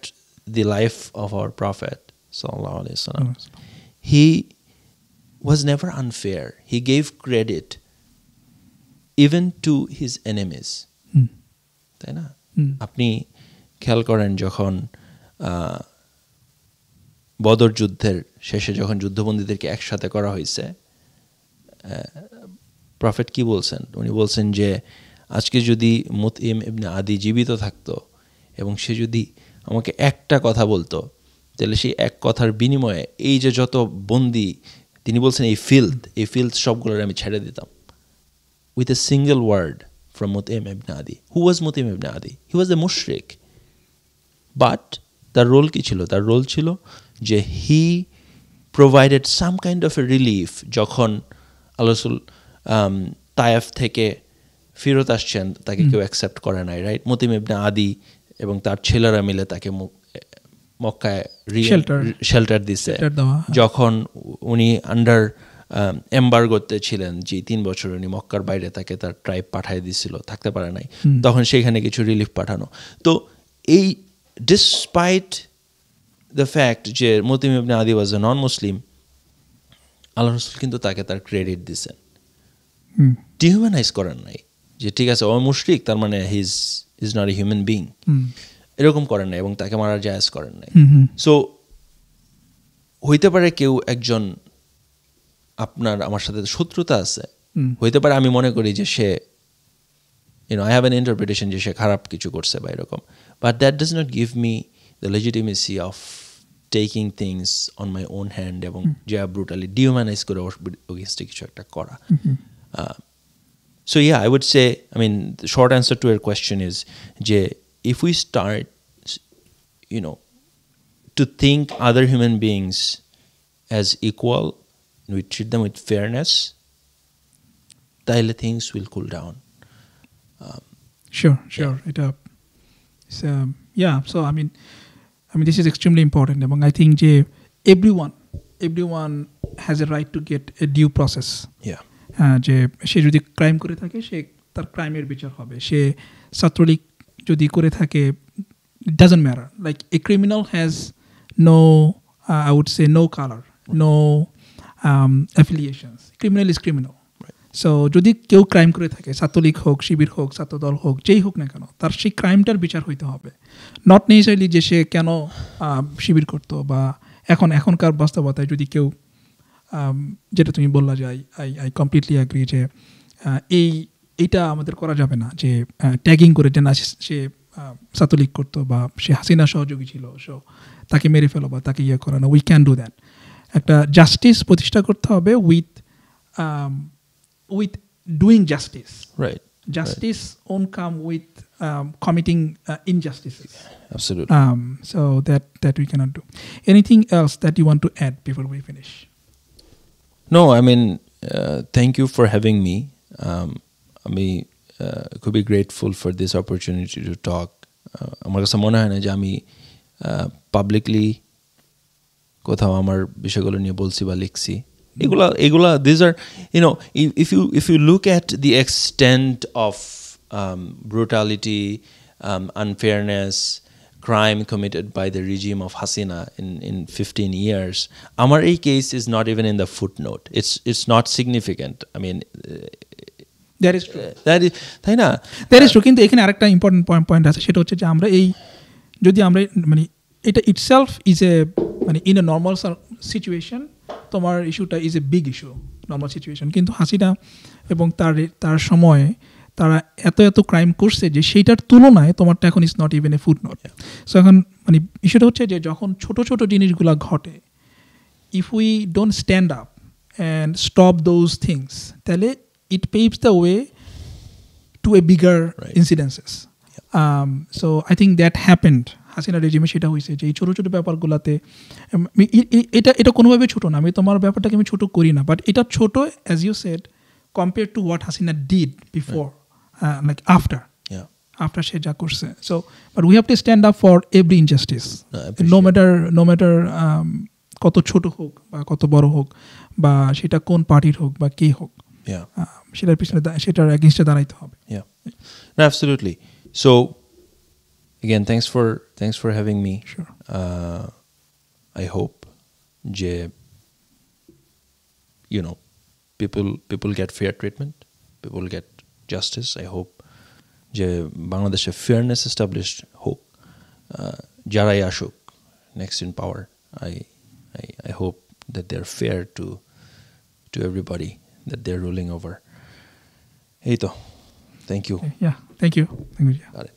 the life of our Prophet sallallahu alaihi wasallam, he was never unfair. He gave credit even to his enemies. তাই না? আপনি খেয়াল করেন যখন বদর যুদ্ধের শেষে যখন যুদ্ধবন্দীদেরকে একসাথে করা হয়েছে, প্রফেট কি বলছেন? উনি বলছেন যে আজকে যদি মুতইম ইবনে আদি জীবিত থাকতো এবং সে যদি আমাকে একটা কথা বলতো, তাহলে সেই এক কথার বিনিময়ে এই যে যত বন্দী, তিনি বলছেন এই ফিল্থ সবগুলোর আমি ছেড়ে দিতাম। With a single word from Mutim ibn Adi. Who was মুতইম ibn আদি? হি ওয়াজ এ মুশরিক, বাট তার রোল কি ছিল? তার রোল ছিল যে he provided some kind of a relief. যখন আল্লাহ রাসূল তায়েফ থেকে ফেরত আসছেন, তাকে কেউ অ্যাকসেপ্ট করে নাই, রাইট? মুতইম ইবনে আদি এবং তার ছেলেরা মিলে তাকে মক্কায় শেল্টার দিছে। যখন উনি আন্ডার এম্বার্গোতে ছিলেন, যে 3 বছর উনি মক্কার বাইরে, তাকে তার ট্রাইব পাঠিয়ে দিছিল, থাকতে পারে নাই, তখন সেইখানে কিছু রিলিফ পাঠানো। তো এই ডিসপাইট দ্য ফ্যাক্ট যে মুতইম ইবনে আদি ওয়াজ এ নন মুসলিম, আল্লাহ রাসূল কিন্তু তাকে তার ক্রেডিট দিছেন, ডিহিউম্যানাইজ করেন নাই যে ঠিক আছে ও মুশরিক তার মানে he is not a human being, এরকম করেন নাই এবং তাকে মারার জায়েজ করেন নাই। সো হইতে পারে কেউ একজন আমার সাথে শত্রুতা আছে, হইতে পারে আমি মনে করি যে say I have an interpretation যে সে খারাপ কিছু করছে বা এরকম, but that does not give me the legitimacy of taking things on my own hand এবং যা brutally dehumanize করে against কিছু একটা করা। So yeah, I would say, I mean, the short answer to your question is যে if we start to think other human beings as equal, we treat them with fairness, তাহলে things will cool down. Sure. Yeah, so I mean this is extremely important, এবং I think যে everyone has a right to get a due process. Yeah. যে সে যদি crime করে থাকে সে তার ক্রাইমের বিচার হবে। সে ছাত্রলীগ যদি করে থাকে, it doesn't matter. Like a criminal has no I would say no color, no affiliations. Criminal is criminal. So যদি কেউ ক্রাইম করে থাকে, ছাত্রলীগ হোক, শিবির হোক, ছাত্রদল হোক, যেই হোক না কেন, তার সেই ক্রাইমটার বিচার হইতে হবে। নট নেসেসারিলি যে সে কেন শিবির করতো, বা এখনকার বাস্তবতায় যদি কেউ, যেটা তুমি বললা যে আই কমপ্লিটলি অ্যাগ্রি যে এইটা আমাদের করা যাবে না, যে ট্যাগিং করে যে না সে ছাত্রলীগ করতো বা সে হাসিনা সহযোগী ছিল, সো তাকে মেরে ফেলো বা তাকে ইয়ে করো না, উই ক্যান ডু দ্যাট। একটা জাস্টিস প্রতিষ্ঠা করতে হবে with doing justice. Right. Justice won't come with committing injustices. Absolutely. So that we cannot do. Anything else that you want to add before we finish? No, I mean, thank you for having me. আমি could be grateful for this opportunity to talk. আমার কাছে মনে হয় না যে আমি publicly কোথাও আমার বিষয়গুলো নিয়ে বলছি বা লিখছি। এগুলা these are, if you look at the extent of brutality, unfairness, crime committed by the regime of Hasina in 15 years, our case is not even in the footnote. It's not significant. I mean, that is true. তাই না? That is true. কিন্তু এখানে আরেকটা important point আছে, সেটা হচ্ছে যে আমরা যদি আমরা মানে এটা ইটসেলফ ইজ এ মানে ইন এ নর্মাল সিচুয়েশন তোমার ইস্যুটা is a big issue, normal situation. কিন্তু হাসিনা এবং তার সময়ে তারা এত ক্রাইম করছে যে সেইটার তুলনায় তোমারটা এখন is not even a footnote. So এখন মানে ইস্যুটা হচ্ছে যে যখন ছোট ছোট জিনিসগুলো ঘটে, if we don't stand up and stop those things, তাহলে it paves the way to a bigger incidences. So I think that happened Hasina রেজিমে, সেটা হয়েছে যে এই ছোটো ছোটো ব্যাপারগুলোতে এটা কোনোভাবে ছোটো না, আমি তোমার ব্যাপারটাকে আমি ছোটো করি না, বাট এটা ছোটো as you said compare to what Hasina did before, like after সে যা করছে। So but we have to stand up for every injustice, no matter কত ছোট হোক বা কত বড় হোক, বা সেটা কোন পার্টির হোক বা কে হোক, সেটার পিছনে সেটার এগেইনস্টে দাঁড়াইতে হবে। No, absolutely. So again, thanks for having me. Sure. I hope je people get fair treatment, people get justice. I hope je Bangladeshe fairness established hope. Jarai ashuk next in power, I hope that they're fair to everybody that they're ruling over. Hey to, thank you. Yeah, thank you. Got it.